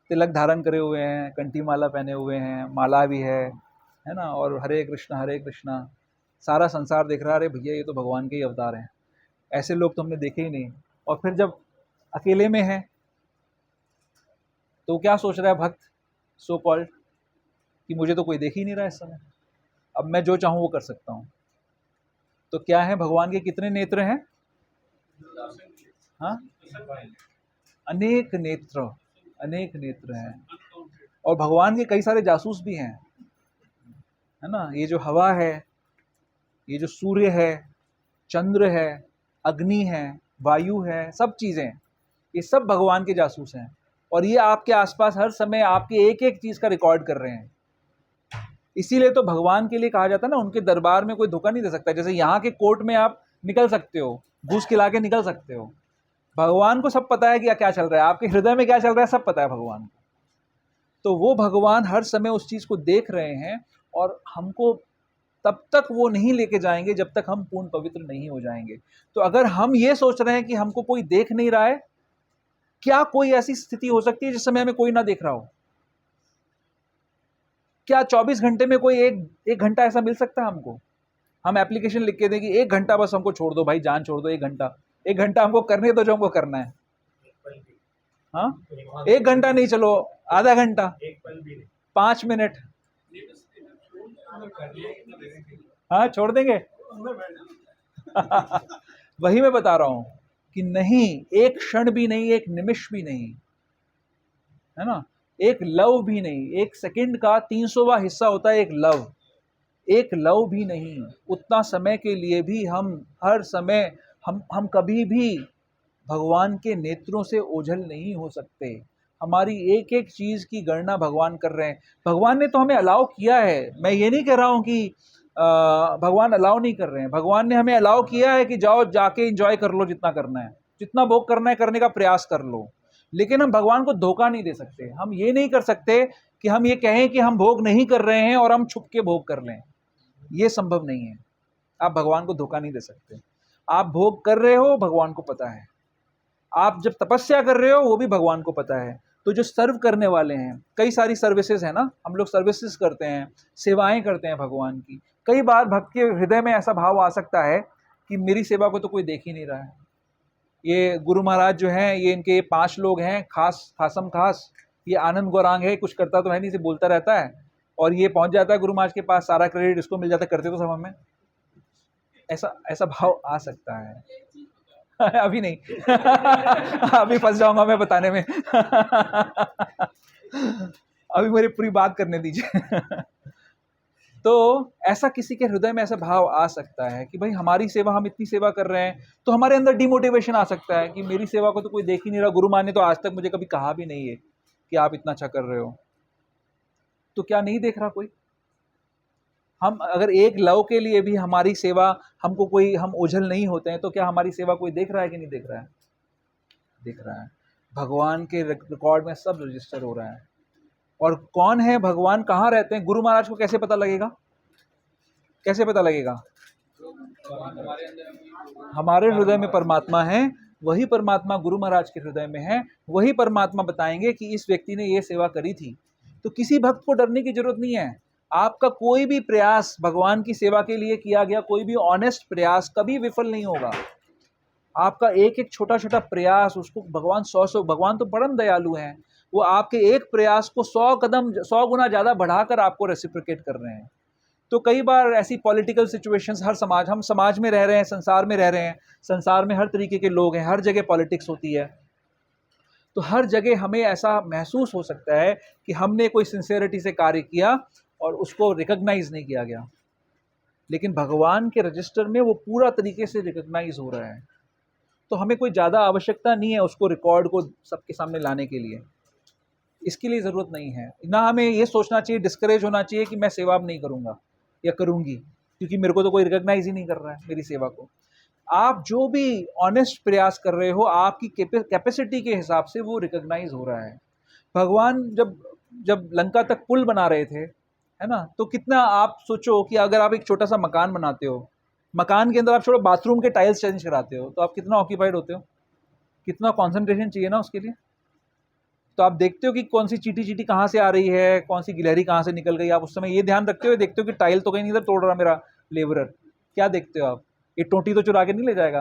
तिलक धारण करे हुए हैं, कंठी माला पहने हुए हैं, माला भी है ना, और हरे कृष्णा सारा संसार देख रहा है, अरे भैया ये तो भगवान के ही अवतार हैं। ऐसे लोग तो हमने देखे ही नहीं। और फिर जब अकेले में है तो क्या सोच रहा है भक्त, सो कॉल्ड, कि मुझे तो कोई देख ही नहीं रहा इस समय, अब मैं जो चाहूँ वो कर सकता हूँ। तो क्या है, भगवान के कितने नेत्र हैं? हाँ, अनेक नेत्र हैं। और भगवान के कई सारे जासूस भी हैं, है ना। ये जो हवा है, ये जो सूर्य है, चंद्र है, अग्नि है, वायु है, सब चीजें, ये सब भगवान के जासूस हैं। और ये आपके आसपास हर समय आपके एक एक चीज का रिकॉर्ड कर रहे हैं। इसीलिए तो भगवान के लिए कहा जाता है ना, उनके दरबार में कोई धोखा नहीं दे सकता। जैसे यहाँ के कोर्ट में आप निकल सकते हो, घूस खिला के निकल सकते हो, भगवान को सब पता है कि क्या चल रहा है, आपके हृदय में क्या चल रहा है सब पता है भगवान को। तो वो भगवान हर समय उस चीज को देख रहे हैं, और हमको तब तक वो नहीं लेके जाएंगे जब तक हम पूर्ण पवित्र नहीं हो जाएंगे। तो अगर हम ये सोच रहे हैं कि हमको कोई देख नहीं रहा है, क्या कोई ऐसी स्थिति हो सकती है जिस समय हमें कोई ना देख रहा हो? क्या 24 घंटे में कोई एक घंटा ऐसा मिल सकता है हमको? हम एप्लीकेशन लिख के दें कि 1 घंटा बस हमको छोड़ दो भाई, जान छोड़ दो, 1 घंटा हमको करने दो जो हमको करना है। हाँ, 1 घंटा नहीं, चलो आधा घंटा, 5 मिनट, हाँ छोड़ देंगे। वही मैं बता रहा हूं कि नहीं, एक क्षण भी नहीं, एक निमिष भी नहीं, है ना, एक लव भी नहीं। 1 सेकंड का 300वां हिस्सा होता है एक लव, एक लव भी नहीं। उतना समय के लिए भी हम हर समय, हम कभी भी भगवान के नेत्रों से ओझल नहीं हो सकते। हमारी एक एक चीज की गणना भगवान कर रहे हैं। भगवान ने तो हमें अलाउ किया है, मैं ये नहीं कह रहा हूं कि भगवान अलाउ नहीं कर रहे हैं। भगवान ने हमें अलाउ किया है कि जाओ जाके एंजॉय कर लो, जितना करना है, जितना भोग करना है करने का प्रयास कर लो। लेकिन हम भगवान को धोखा नहीं दे सकते। हम ये नहीं कर सकते कि हम ये कहें कि हम भोग नहीं कर रहे हैं और हम छुप के भोग कर लें, ये संभव नहीं है। आप भगवान को धोखा नहीं दे सकते। आप भोग कर रहे हो, भगवान को पता है। आप जब तपस्या कर रहे हो, वो भी भगवान को पता है। तो जो सर्व करने वाले हैं, कई सारी सर्विसेज है ना, हम लोग सर्विसेज करते हैं, सेवाएं करते हैं भगवान की। कई बार भक्त के हृदय में ऐसा भाव आ सकता है कि मेरी सेवा को तो कोई देख ही नहीं रहा है। ये गुरु महाराज जो हैं, ये इनके 5 लोग हैं, खासम खास, ये आनंद गौरांग है, कुछ करता तो है नहीं, से बोलता रहता है, और ये पहुंच जाता है गुरु महाराज के पास, सारा क्रेडिट इसको मिल जाता है, करते तो सब हमें। ऐसा भाव आ सकता है। अभी नहीं अभी फंस जाऊंगा मैं बताने में अभी मेरी पूरी बात करने दीजिए तो ऐसा किसी के हृदय में ऐसा भाव आ सकता है कि भाई हमारी सेवा, हम इतनी सेवा कर रहे हैं, तो हमारे अंदर डिमोटिवेशन आ सकता है कि मेरी सेवा को तो कोई देख ही नहीं रहा, गुरु माँ ने तो आज तक मुझे कभी कहा भी नहीं है कि आप इतना अच्छा कर रहे हो। तो क्या नहीं देख रहा कोई? हम अगर एक लव के लिए भी हमारी सेवा, हमको कोई, हम ओझल नहीं होते हैं, तो क्या हमारी सेवा कोई देख रहा है कि नहीं देख रहा है? देख रहा है। भगवान के रिकॉर्ड में सब रजिस्टर हो रहा है। और कौन है भगवान, कहाँ रहते हैं, गुरु महाराज को कैसे पता लगेगा? कैसे पता लगेगा? हमारे हृदय में परमात्मा है, वही परमात्मा गुरु महाराज के हृदय में है, वही परमात्मा बताएंगे कि इस व्यक्ति ने ये सेवा करी थी। तो किसी भक्त को डरने की जरूरत नहीं है। आपका कोई भी प्रयास भगवान की सेवा के लिए किया गया, कोई भी ऑनेस्ट प्रयास कभी विफल नहीं होगा। आपका एक एक छोटा छोटा प्रयास, उसको भगवान 100 भगवान तो परम दयालु हैं, वो आपके एक प्रयास को 100 गुना ज़्यादा बढ़ाकर आपको रेसिप्रोकेट कर रहे हैं। तो कई बार ऐसी पॉलिटिकल सिचुएशंस, हम समाज में रह रहे हैं, संसार में रह रहे हैं, संसार में हर तरीके के लोग हैं, हर जगह पॉलिटिक्स होती है, तो हर जगह हमें ऐसा महसूस हो सकता है कि हमने कोई सिंसियरिटी से कार्य किया और उसको रिकॉग्नाइज नहीं किया गया, लेकिन भगवान के रजिस्टर में वो पूरा तरीके से रिकॉग्नाइज हो रहा है। तो हमें कोई ज़्यादा आवश्यकता नहीं है उसको, रिकॉर्ड को सबके सामने लाने के लिए, इसके लिए ज़रूरत नहीं है ना। हमें ये सोचना चाहिए, डिस्करेज होना चाहिए कि मैं सेवा नहीं करूँगा या करूँगी, क्योंकि मेरे को तो कोई रिकॉग्नाइज ही नहीं कर रहा है मेरी सेवा को। आप जो भी ऑनेस्ट प्रयास कर रहे हो, आपकी कैपेसिटी के हिसाब से वो रिकॉग्नाइज हो रहा है। भगवान जब लंका तक पुल बना रहे थे, है ना, तो कितना, आप सोचो कि अगर आप एक छोटा सा मकान बनाते हो, मकान के अंदर आप छोड़ो बाथरूम के टाइल्स चेंज कराते हो, तो आप कितना ऑक्यूपाइड होते हो, कितना कॉन्सेंट्रेशन चाहिए ना उसके लिए। तो आप देखते हो कि कौन सी चीटी कहाँ से आ रही है, कौन सी गिलहरी कहाँ से निकल गई, आप उस समय ये ध्यान रखते हुए देखते हो कि टाइल तो कहीं नहीं इधर तोड़ रहा मेरा लेबरर। क्या देखते हो आप? ये टोटी तो चुरा के नहीं ले जाएगा,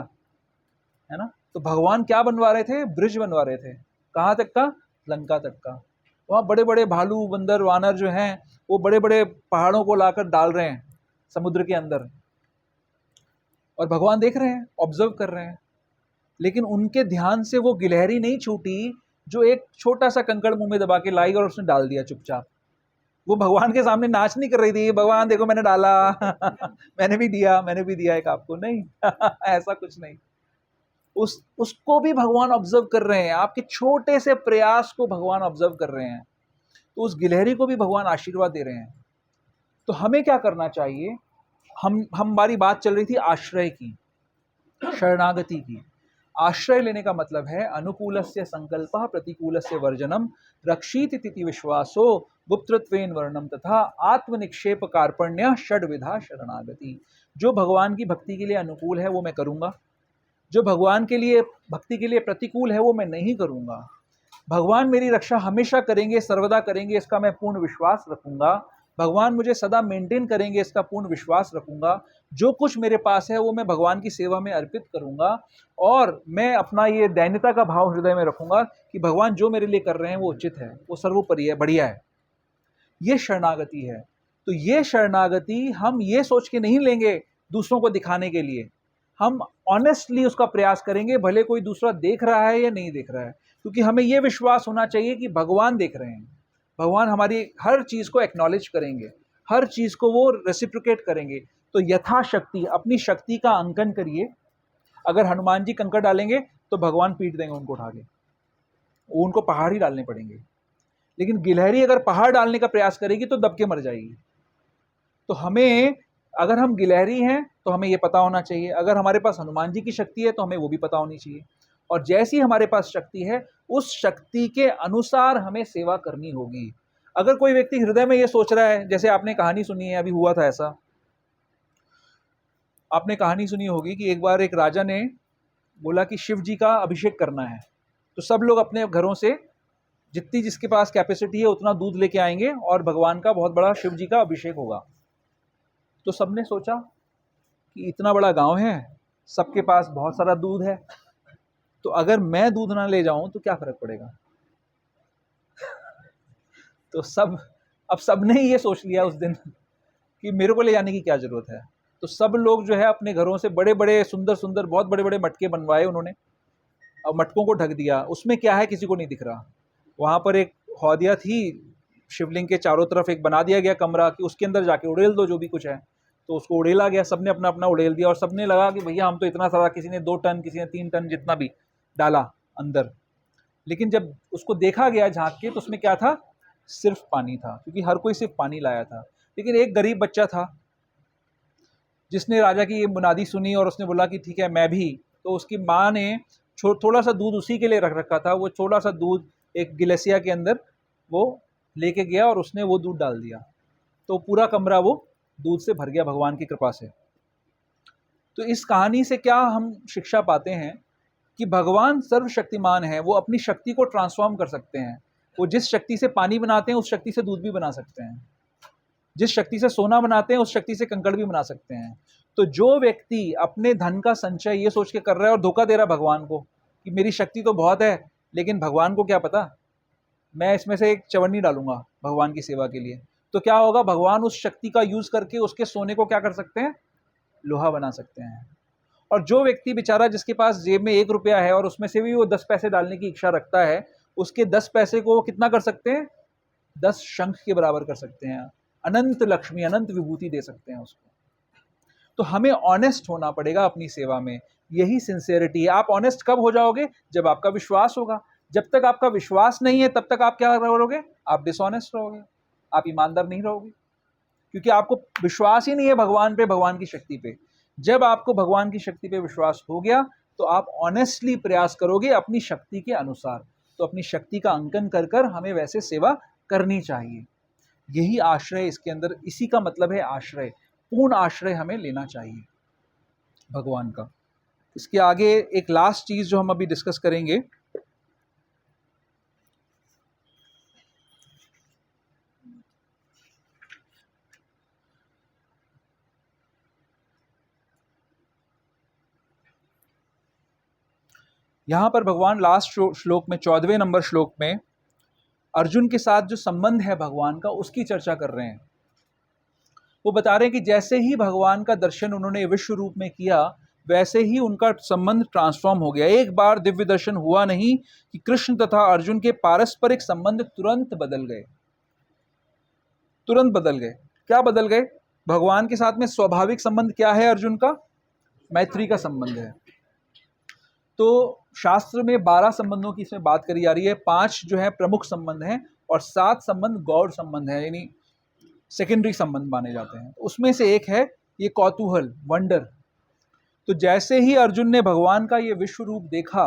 है ना। तो भगवान क्या बनवा रहे थे? ब्रिज बनवा रहे थे। कहाँ तक का? लंका तक का। वहाँ बड़े बड़े भालू, बंदर, वानर जो हैं, वो बड़े बड़े पहाड़ों को लाकर डाल रहे हैं समुद्र के अंदर, और भगवान देख रहे हैं, ऑब्जर्व कर रहे हैं। लेकिन उनके ध्यान से वो गिलहरी नहीं छूटी जो एक छोटा सा कंकड़ मुंह में दबा के लाई और उसने डाल दिया चुपचाप। वो भगवान के सामने नाच नहीं कर रही थी, भगवान देखो मैंने डाला मैंने भी दिया एक आपको, नहीं ऐसा कुछ नहीं। उसको भी भगवान ऑब्जर्व कर रहे हैं, आपके छोटे से प्रयास को भगवान ऑब्जर्व कर रहे हैं। तो उस गिलहरी को भी भगवान आशीर्वाद दे रहे हैं। तो हमें क्या करना चाहिए? हमारी बात चल रही थी आश्रय की, शरणागति की। आश्रय लेने का मतलब है अनुकूलस्य संकल्पः प्रतिकूलस्य वर्जनम, रक्षीति तिथि विश्वासो गुप्तत्वेन वर्णम तथा आत्मनिक्षेप कार्पण्य षड्विधा शरणागति। जो भगवान की भक्ति के लिए अनुकूल है वो मैं करूँगा, जो भगवान के लिए भक्ति के लिए प्रतिकूल है वो मैं नहीं करूँगा। भगवान मेरी रक्षा हमेशा करेंगे, सर्वदा करेंगे, इसका मैं पूर्ण विश्वास रखूँगा। भगवान मुझे सदा मेंटेन करेंगे, इसका पूर्ण विश्वास रखूँगा। जो कुछ मेरे पास है वो मैं भगवान की सेवा में अर्पित करूँगा, और मैं अपना ये दैन्यता का भाव हृदय में रखूँगा कि भगवान जो मेरे लिए कर रहे हैं वो उचित है, वो सर्वोपरि है, बढ़िया है। ये शरणागति है। तो ये शरणागति हम ये सोच के नहीं लेंगे दूसरों को दिखाने के लिए, हम ऑनेस्टली उसका प्रयास करेंगे, भले कोई दूसरा देख रहा है या नहीं देख रहा है, क्योंकि हमें ये विश्वास होना चाहिए कि भगवान देख रहे हैं। भगवान हमारी हर चीज़ को एक्नॉलेज करेंगे, हर चीज़ को वो रेसिप्रोकेट करेंगे। तो यथाशक्ति अपनी शक्ति का अंकन करिए। अगर हनुमान जी कंकड़ डालेंगे तो भगवान पीट देंगे उनको उठा के, उनको पहाड़ ही डालने पड़ेंगे। लेकिन गिलहरी अगर पहाड़ डालने का प्रयास करेगी तो दब के मर जाएगी। तो हमें, अगर हम गिलहरी हैं तो हमें ये पता होना चाहिए, अगर हमारे पास हनुमान जी की शक्ति है तो हमें वो भी पता होनी चाहिए, और जैसी हमारे पास शक्ति है उस शक्ति के अनुसार हमें सेवा करनी होगी। अगर कोई व्यक्ति हृदय में ये सोच रहा है, जैसे आपने कहानी सुनी है, अभी हुआ था ऐसा, आपने कहानी सुनी होगी कि एक बार एक राजा ने बोला कि शिव जी का अभिषेक करना है, तो सब लोग अपने घरों से जितनी जिसके पास कैपेसिटी है उतना दूध लेके आएंगे और भगवान का बहुत बड़ा शिव जी का अभिषेक होगा। तो सबने सोचा कि इतना बड़ा गांव है, सबके पास बहुत सारा दूध है, तो अगर मैं दूध ना ले जाऊं तो क्या फर्क पड़ेगा। तो अब सबने ये सोच लिया उस दिन कि मेरे को ले जाने की क्या जरूरत है। तो सब लोग जो है अपने घरों से बड़े बड़े सुंदर सुंदर बहुत बड़े बड़े मटके बनवाए उन्होंने, और मटकों को ढक दिया। उसमें क्या है किसी को नहीं दिख रहा। वहाँ पर एक हौदिया थी, शिवलिंग के चारों तरफ एक बना दिया गया कमरा कि उसके अंदर जाके उड़ेल दो जो भी कुछ है। तो उसको उड़ेला गया, सबने अपना अपना उड़ेल दिया और सबने लगा कि भैया हम तो इतना सारा, किसी ने 2 टन, किसी ने 3 टन, जितना भी डाला अंदर। लेकिन जब उसको देखा गया झांक के तो उसमें क्या था, सिर्फ पानी था, क्योंकि हर कोई सिर्फ पानी लाया था। लेकिन एक गरीब बच्चा था जिसने राजा की ये मुनादी सुनी और उसने बोला कि ठीक है मैं भी। तो उसकी माँ ने थोड़ा सा दूध उसी के लिए रख रखा था, वो थोड़ा सा दूध एक गिलेसिया के अंदर वो लेके गया और उसने वो दूध डाल दिया। तो पूरा कमरा वो दूध से भर गया भगवान की कृपा से। तो इस कहानी से क्या हम शिक्षा पाते हैं कि भगवान सर्वशक्तिमान है, वो अपनी शक्ति को ट्रांसफॉर्म कर सकते हैं। वो जिस शक्ति से पानी बनाते हैं उस शक्ति से दूध भी बना सकते हैं, जिस शक्ति से सोना बनाते हैं उस शक्ति से कंकड़ भी बना सकते हैं। तो जो व्यक्ति अपने धन का संचय ये सोच के कर रहा है और धोखा दे रहा है भगवान को कि मेरी शक्ति तो बहुत है, लेकिन भगवान को क्या पता मैं इसमें से एक चवन्नी डालूंगा भगवान की सेवा के लिए, तो क्या होगा, भगवान उस शक्ति का यूज करके उसके सोने को क्या कर सकते हैं, लोहा बना सकते हैं। और जो व्यक्ति बेचारा जिसके पास जेब में 1 रुपया है और उसमें से भी वो 10 पैसे डालने की इच्छा रखता है, उसके 10 पैसे को वो कितना कर सकते हैं, 10 शंख के बराबर कर सकते हैं, अनंत लक्ष्मी अनंत विभूति दे सकते हैं उसको। तो हमें ऑनेस्ट होना पड़ेगा अपनी सेवा में, यही सिंसियरिटी है। आप ऑनेस्ट कब हो जाओगे, जब आपका विश्वास होगा। जब तक आपका विश्वास नहीं है तब तक आप क्या करोगे, आप डिसऑनेस्ट रहोगे, आप ईमानदार नहीं रहोगे, क्योंकि आपको विश्वास ही नहीं है भगवान पे, भगवान की शक्ति पे। जब आपको भगवान की शक्ति पे विश्वास हो गया तो आप ऑनेस्टली प्रयास करोगे अपनी शक्ति के अनुसार। तो अपनी शक्ति का अंकन कर कर हमें वैसे सेवा करनी चाहिए। यही आश्रय इसके अंदर, इसी का मतलब है आश्रय, पूर्ण आश्रय हमें लेना चाहिए भगवान का। इसके आगे एक लास्ट चीज जो हम अभी डिस्कस करेंगे, यहां पर भगवान लास्ट श्लोक में 14वें नंबर श्लोक में अर्जुन के साथ जो संबंध है भगवान का उसकी चर्चा कर रहे हैं। वो बता रहे हैं कि जैसे ही भगवान का दर्शन उन्होंने विश्व रूप में किया वैसे ही उनका संबंध ट्रांसफॉर्म हो गया। एक बार दिव्य दर्शन हुआ नहीं कि कृष्ण तथा अर्जुन के पारस्परिक संबंध तुरंत बदल गए, तुरंत बदल गए। क्या बदल गए, भगवान के साथ में स्वाभाविक संबंध क्या है अर्जुन का, मैत्री का संबंध है। तो शास्त्र में 12 संबंधों की इसमें बात करी जा रही है। 5 जो है प्रमुख संबंध हैं और 7 संबंध गौड़ संबंध है, यानी सेकेंडरी संबंध माने जाते हैं। उसमें से एक है ये कौतूहल, वंडर। तो जैसे ही अर्जुन ने भगवान का ये विश्व रूप देखा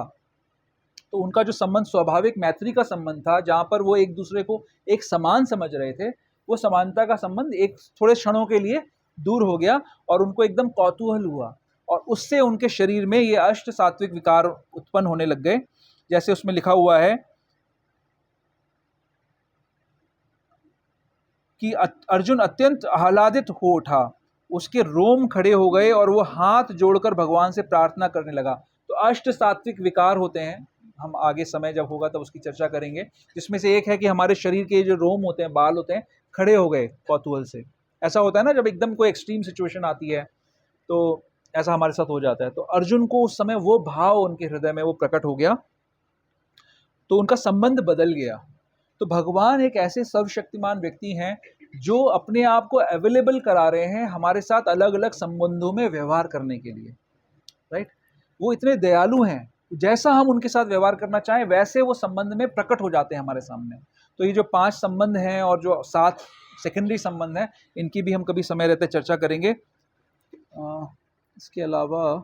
तो उनका जो संबंध स्वाभाविक मैत्री का संबंध था, जहां पर वो एक दूसरे को एक समान समझ रहे थे, वो समानता का संबंध एक थोड़े क्षणों के लिए दूर हो गया और उनको एकदम कौतूहल हुआ। और उससे उनके शरीर में ये अष्ट सात्विक विकार उत्पन्न होने लग गए। जैसे उसमें लिखा हुआ है कि अर्जुन अत्यंत आह्लादित हो उठा, उसके रोम खड़े हो गए और वो हाथ जोड़कर भगवान से प्रार्थना करने लगा। तो अष्ट सात्विक विकार होते हैं, हम आगे समय जब होगा तब उसकी चर्चा करेंगे, जिसमें से एक है कि हमारे शरीर के जो रोम होते हैं, बाल होते हैं, खड़े हो गए कौतूहल से। ऐसा होता है ना जब एकदम कोई एक्सट्रीम सिचुएशन आती है, तो ऐसा हमारे साथ हो जाता है। तो अर्जुन को उस समय वो भाव उनके हृदय में वो प्रकट हो गया, तो उनका संबंध बदल गया। तो भगवान एक ऐसे सर्वशक्तिमान व्यक्ति हैं जो अपने आप को अवेलेबल करा रहे हैं हमारे साथ अलग अलग संबंधों में व्यवहार करने के लिए, राइट। वो इतने दयालु हैं, जैसा हम उनके साथ व्यवहार करना चाहें वैसे वो संबंध में प्रकट हो जाते हैं हमारे सामने। तो ये जो 5 संबंध हैं और जो 7 सेकेंडरी संबंध हैं, इनकी भी हम कभी समय रहते चर्चा करेंगे। इसके अलावा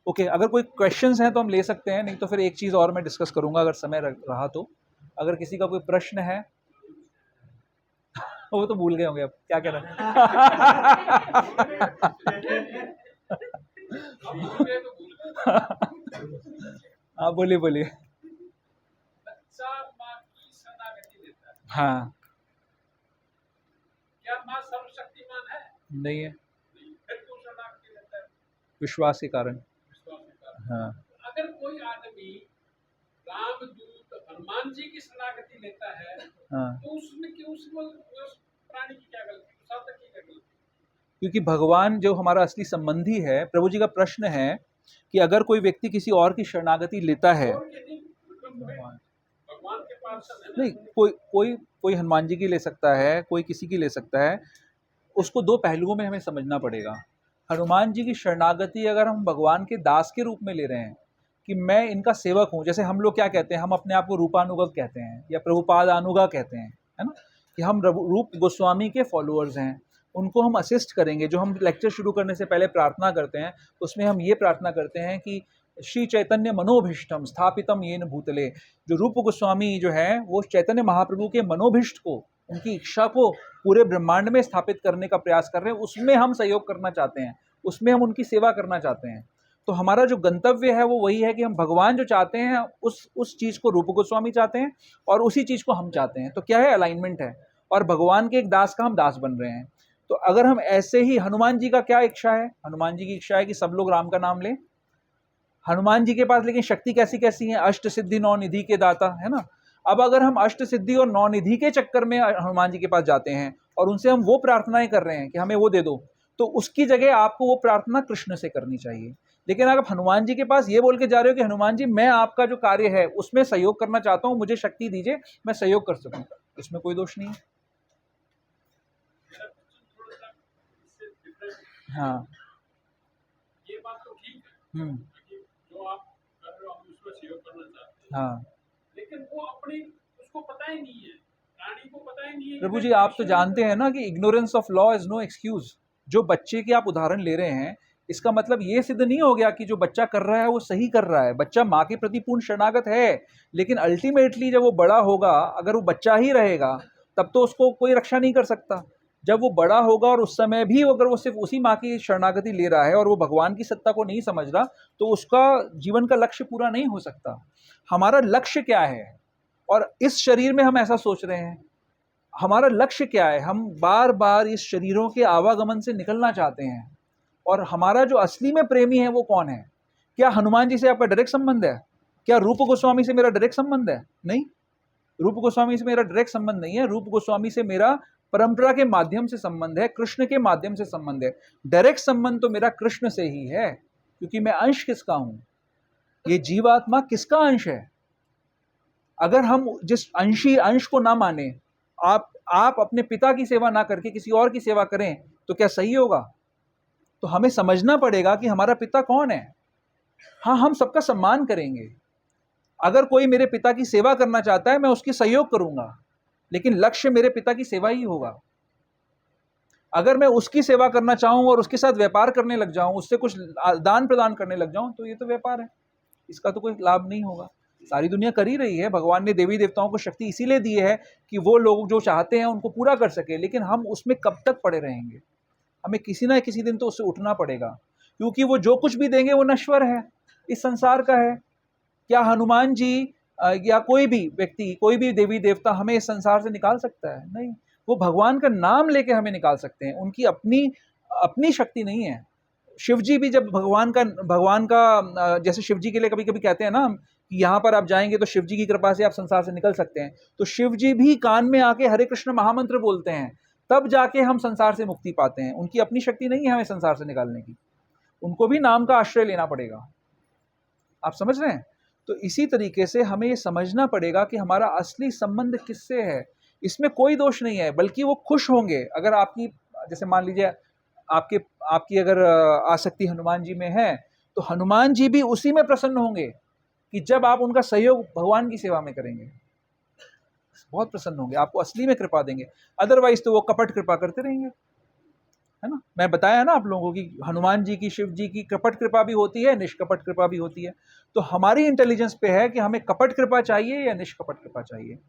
ओके, अगर कोई क्वेश्चंस हैं तो हम ले सकते हैं, नहीं तो फिर एक चीज़ और मैं डिस्कस करूंगा अगर समय रहा तो। अगर किसी का कोई प्रश्न है वो तो भूल गए होंगे अब क्या कह रहे हैं। भूल गए तो भूल गए। हाँ बोलिए बोलिए। बच्चा माँ की शरणागति लेता है। हाँ क्या माँ सर्वशक्तिमान है? नहीं है, नहीं। फिर क्यों शरणागति लेता है? विश्वास के कारण। विश्वास के कारण। हाँ अगर कोई आदमी रामदूत हनुमान जी की शरणागति लेता है हाँ, तो उसमें क्यों उस प्राणी की क्या गलती, उस साधक की क्या गलती? क्योंकि भगवान जो हमारा असली संबंधी है, प्रभु जी का प्रश्न है कि अगर कोई व्यक्ति किसी और की शरणागति लेता है, और ये नहीं, मतलब भगवान के पार्षद है ना। नहीं कोई कोई कोई हनुमान जी की ले सकता है, कोई किसी की ले सकता है, उसको दो पहलुओं में हमें समझना पड़ेगा। हनुमान जी की शरणागति अगर हम भगवान के दास के रूप में ले रहे हैं कि मैं इनका सेवक हूँ, जैसे हम लोग क्या कहते हैं, हम अपने आप को रूपानुगव कहते हैं या प्रभुपाद अनुगा कहते हैं, है ना, कि हम रूप गोस्वामी के फॉलोअर्स हैं, उनको हम असिस्ट करेंगे। जो हम लेक्चर शुरू करने से पहले प्रार्थना करते हैं उसमें हम ये प्रार्थना करते हैं कि श्री चैतन्य मनोभीष्टम स्थापितम येन भूतले, जो रूप गोस्वामी जो है वो चैतन्य महाप्रभु के मनोभीष्ट को, उनकी इच्छा को पूरे ब्रह्मांड में स्थापित करने का प्रयास कर रहे हैं, उसमें हम सहयोग करना चाहते हैं, उसमें हम उनकी सेवा करना चाहते हैं। तो हमारा जो गंतव्य है वो वही है कि हम भगवान जो चाहते हैं उस चीज़ को रूप गोस्वामी चाहते हैं और उसी चीज़ को हम चाहते हैं। तो क्या है, अलाइनमेंट है, और भगवान के एक दास का हम दास बन रहे हैं। तो अगर हम ऐसे ही, हनुमान जी का क्या इच्छा है, हनुमान जी की इच्छा है कि सब लोग राम का नाम लें। हनुमान जी के पास लेकिन शक्ति कैसी कैसी है, अष्ट सिद्धि नौ निधि के दाता, है ना। अब अगर हम अष्ट सिद्धि और नौ निधि के चक्कर में हनुमान जी के पास जाते हैं और उनसे हम वो प्रार्थनाएं कर रहे हैं कि हमें वो दे दो, तो उसकी जगह आपको वो प्रार्थना कृष्ण से करनी चाहिए। लेकिन अगर आप हनुमान जी के पास ये बोल के जा रहे हो कि हनुमान जी मैं आपका जो कार्य है उसमें सहयोग करना चाहता हूँ, मुझे शक्ति दीजिए मैं सहयोग कर सकूँ, इसमें कोई दोष नहीं है। मेरा क्वेश्चन थोड़ा सा इससे डिफरेंट है। हाँ ये बात तो ठीक है हम्म, कि जो आप कर रहे हो हम उसमें सहयोग करना चाहते हैं, हाँ लेकिन वो अपनी उसको पता ही नहीं है, प्राणी को पता ही नहीं है कि प्रभु मैं जी आप तो कृष्ण जानते हैं ना कि ignorance of law is no excuse. जो बच्चे की आप उदाहरण ले रहे हैं, इसका मतलब ये सिद्ध नहीं हो गया कि जो बच्चा कर रहा है वो सही कर रहा है। बच्चा माँ के प्रति पूर्ण शरणागत है, लेकिन अल्टीमेटली जब वो बड़ा होगा, अगर वो बच्चा ही रहेगा तब तो उसको कोई रक्षा नहीं कर सकता। जब वो बड़ा होगा और उस समय भी अगर वो सिर्फ उसी माँ की शरणागति ले रहा है और वो भगवान की सत्ता को नहीं समझ रहा, तो उसका जीवन का लक्ष्य पूरा नहीं हो सकता। हमारा लक्ष्य क्या है, और इस शरीर में हम ऐसा सोच रहे हैं, हमारा लक्ष्य क्या है, हम बार बार इस शरीरों के आवागमन से निकलना चाहते हैं। और हमारा जो असली में प्रेमी है वो कौन है? क्या हनुमान जी से आपका डायरेक्ट संबंध है? क्या रूप गोस्वामी से मेरा डायरेक्ट संबंध है? नहीं, रूप गोस्वामी से मेरा डायरेक्ट संबंध नहीं है। रूप गोस्वामी से मेरा परंपरा के माध्यम से संबंध है, कृष्ण के माध्यम से संबंध है। डायरेक्ट संबंध तो मेरा कृष्ण से ही है, क्योंकि मैं अंश किसका हूं, ये जीवात्मा किसका अंश है। अगर हम जिस अंश को ना माने, आप अपने पिता की सेवा ना करके किसी और की सेवा करें, तो क्या सही होगा? तो हमें समझना पड़ेगा कि हमारा पिता कौन है। हाँ, हम सबका सम्मान करेंगे, अगर कोई मेरे पिता की सेवा करना चाहता है मैं उसकी सहयोग करूंगा, लेकिन लक्ष्य मेरे पिता की सेवा ही होगा। अगर मैं उसकी सेवा करना चाहूं और उसके साथ व्यापार करने लग जाऊं, उससे कुछ दान प्रदान करने लग जाऊं, तो ये तो व्यापार है, इसका तो कोई लाभ नहीं होगा। सारी दुनिया कर ही रही है। भगवान ने देवी देवताओं को शक्ति इसीलिए दी है कि वो लोग जो चाहते हैं उनको पूरा कर सके, लेकिन हम उसमें कब तक पड़े रहेंगे? हमें किसी ना किसी दिन तो उससे उठना पड़ेगा, क्योंकि वो जो कुछ भी देंगे वो नश्वर है, इस संसार का है। क्या हनुमान जी या कोई भी व्यक्ति, कोई भी देवी देवता हमें इस संसार से निकाल सकता है? नहीं, वो भगवान का नाम लेके हमें निकाल सकते हैं, उनकी अपनी शक्ति नहीं है। शिव जी भी जब भगवान का जैसे शिव जी के लिए कभी कभी कहते हैं ना कि यहाँ पर आप जाएंगे तो शिव जी की कृपा से आप संसार से निकल सकते हैं, तो शिव जी भी कान में आके हरे कृष्ण महामंत्र बोलते हैं, तब जाके हम संसार से मुक्ति पाते हैं। उनकी अपनी शक्ति नहीं है हमें संसार से निकालने की, उनको भी नाम का आश्रय लेना पड़ेगा। आप समझ रहे हैं? तो इसी तरीके से हमें ये समझना पड़ेगा कि हमारा असली संबंध किससे है। इसमें कोई दोष नहीं है, बल्कि वो खुश होंगे अगर आपकी, जैसे मान लीजिए आपकी अगर आसक्ति हनुमान जी में है, तो हनुमान जी भी उसी में प्रसन्न होंगे कि जब आप उनका सहयोग भगवान की सेवा में करेंगे, बहुत प्रसन्न होंगे, आपको असली में कृपा देंगे। अदरवाइज तो वो कपट कृपा करते रहेंगे, है ना। मैं बताया ना आप लोगों को कि हनुमान जी की, शिव जी की कपट कृपा भी होती है, निष्कपट कृपा भी होती है। तो हमारी इंटेलिजेंस पे है कि हमें कपट कृपा चाहिए या निष्कपट कृपा चाहिए।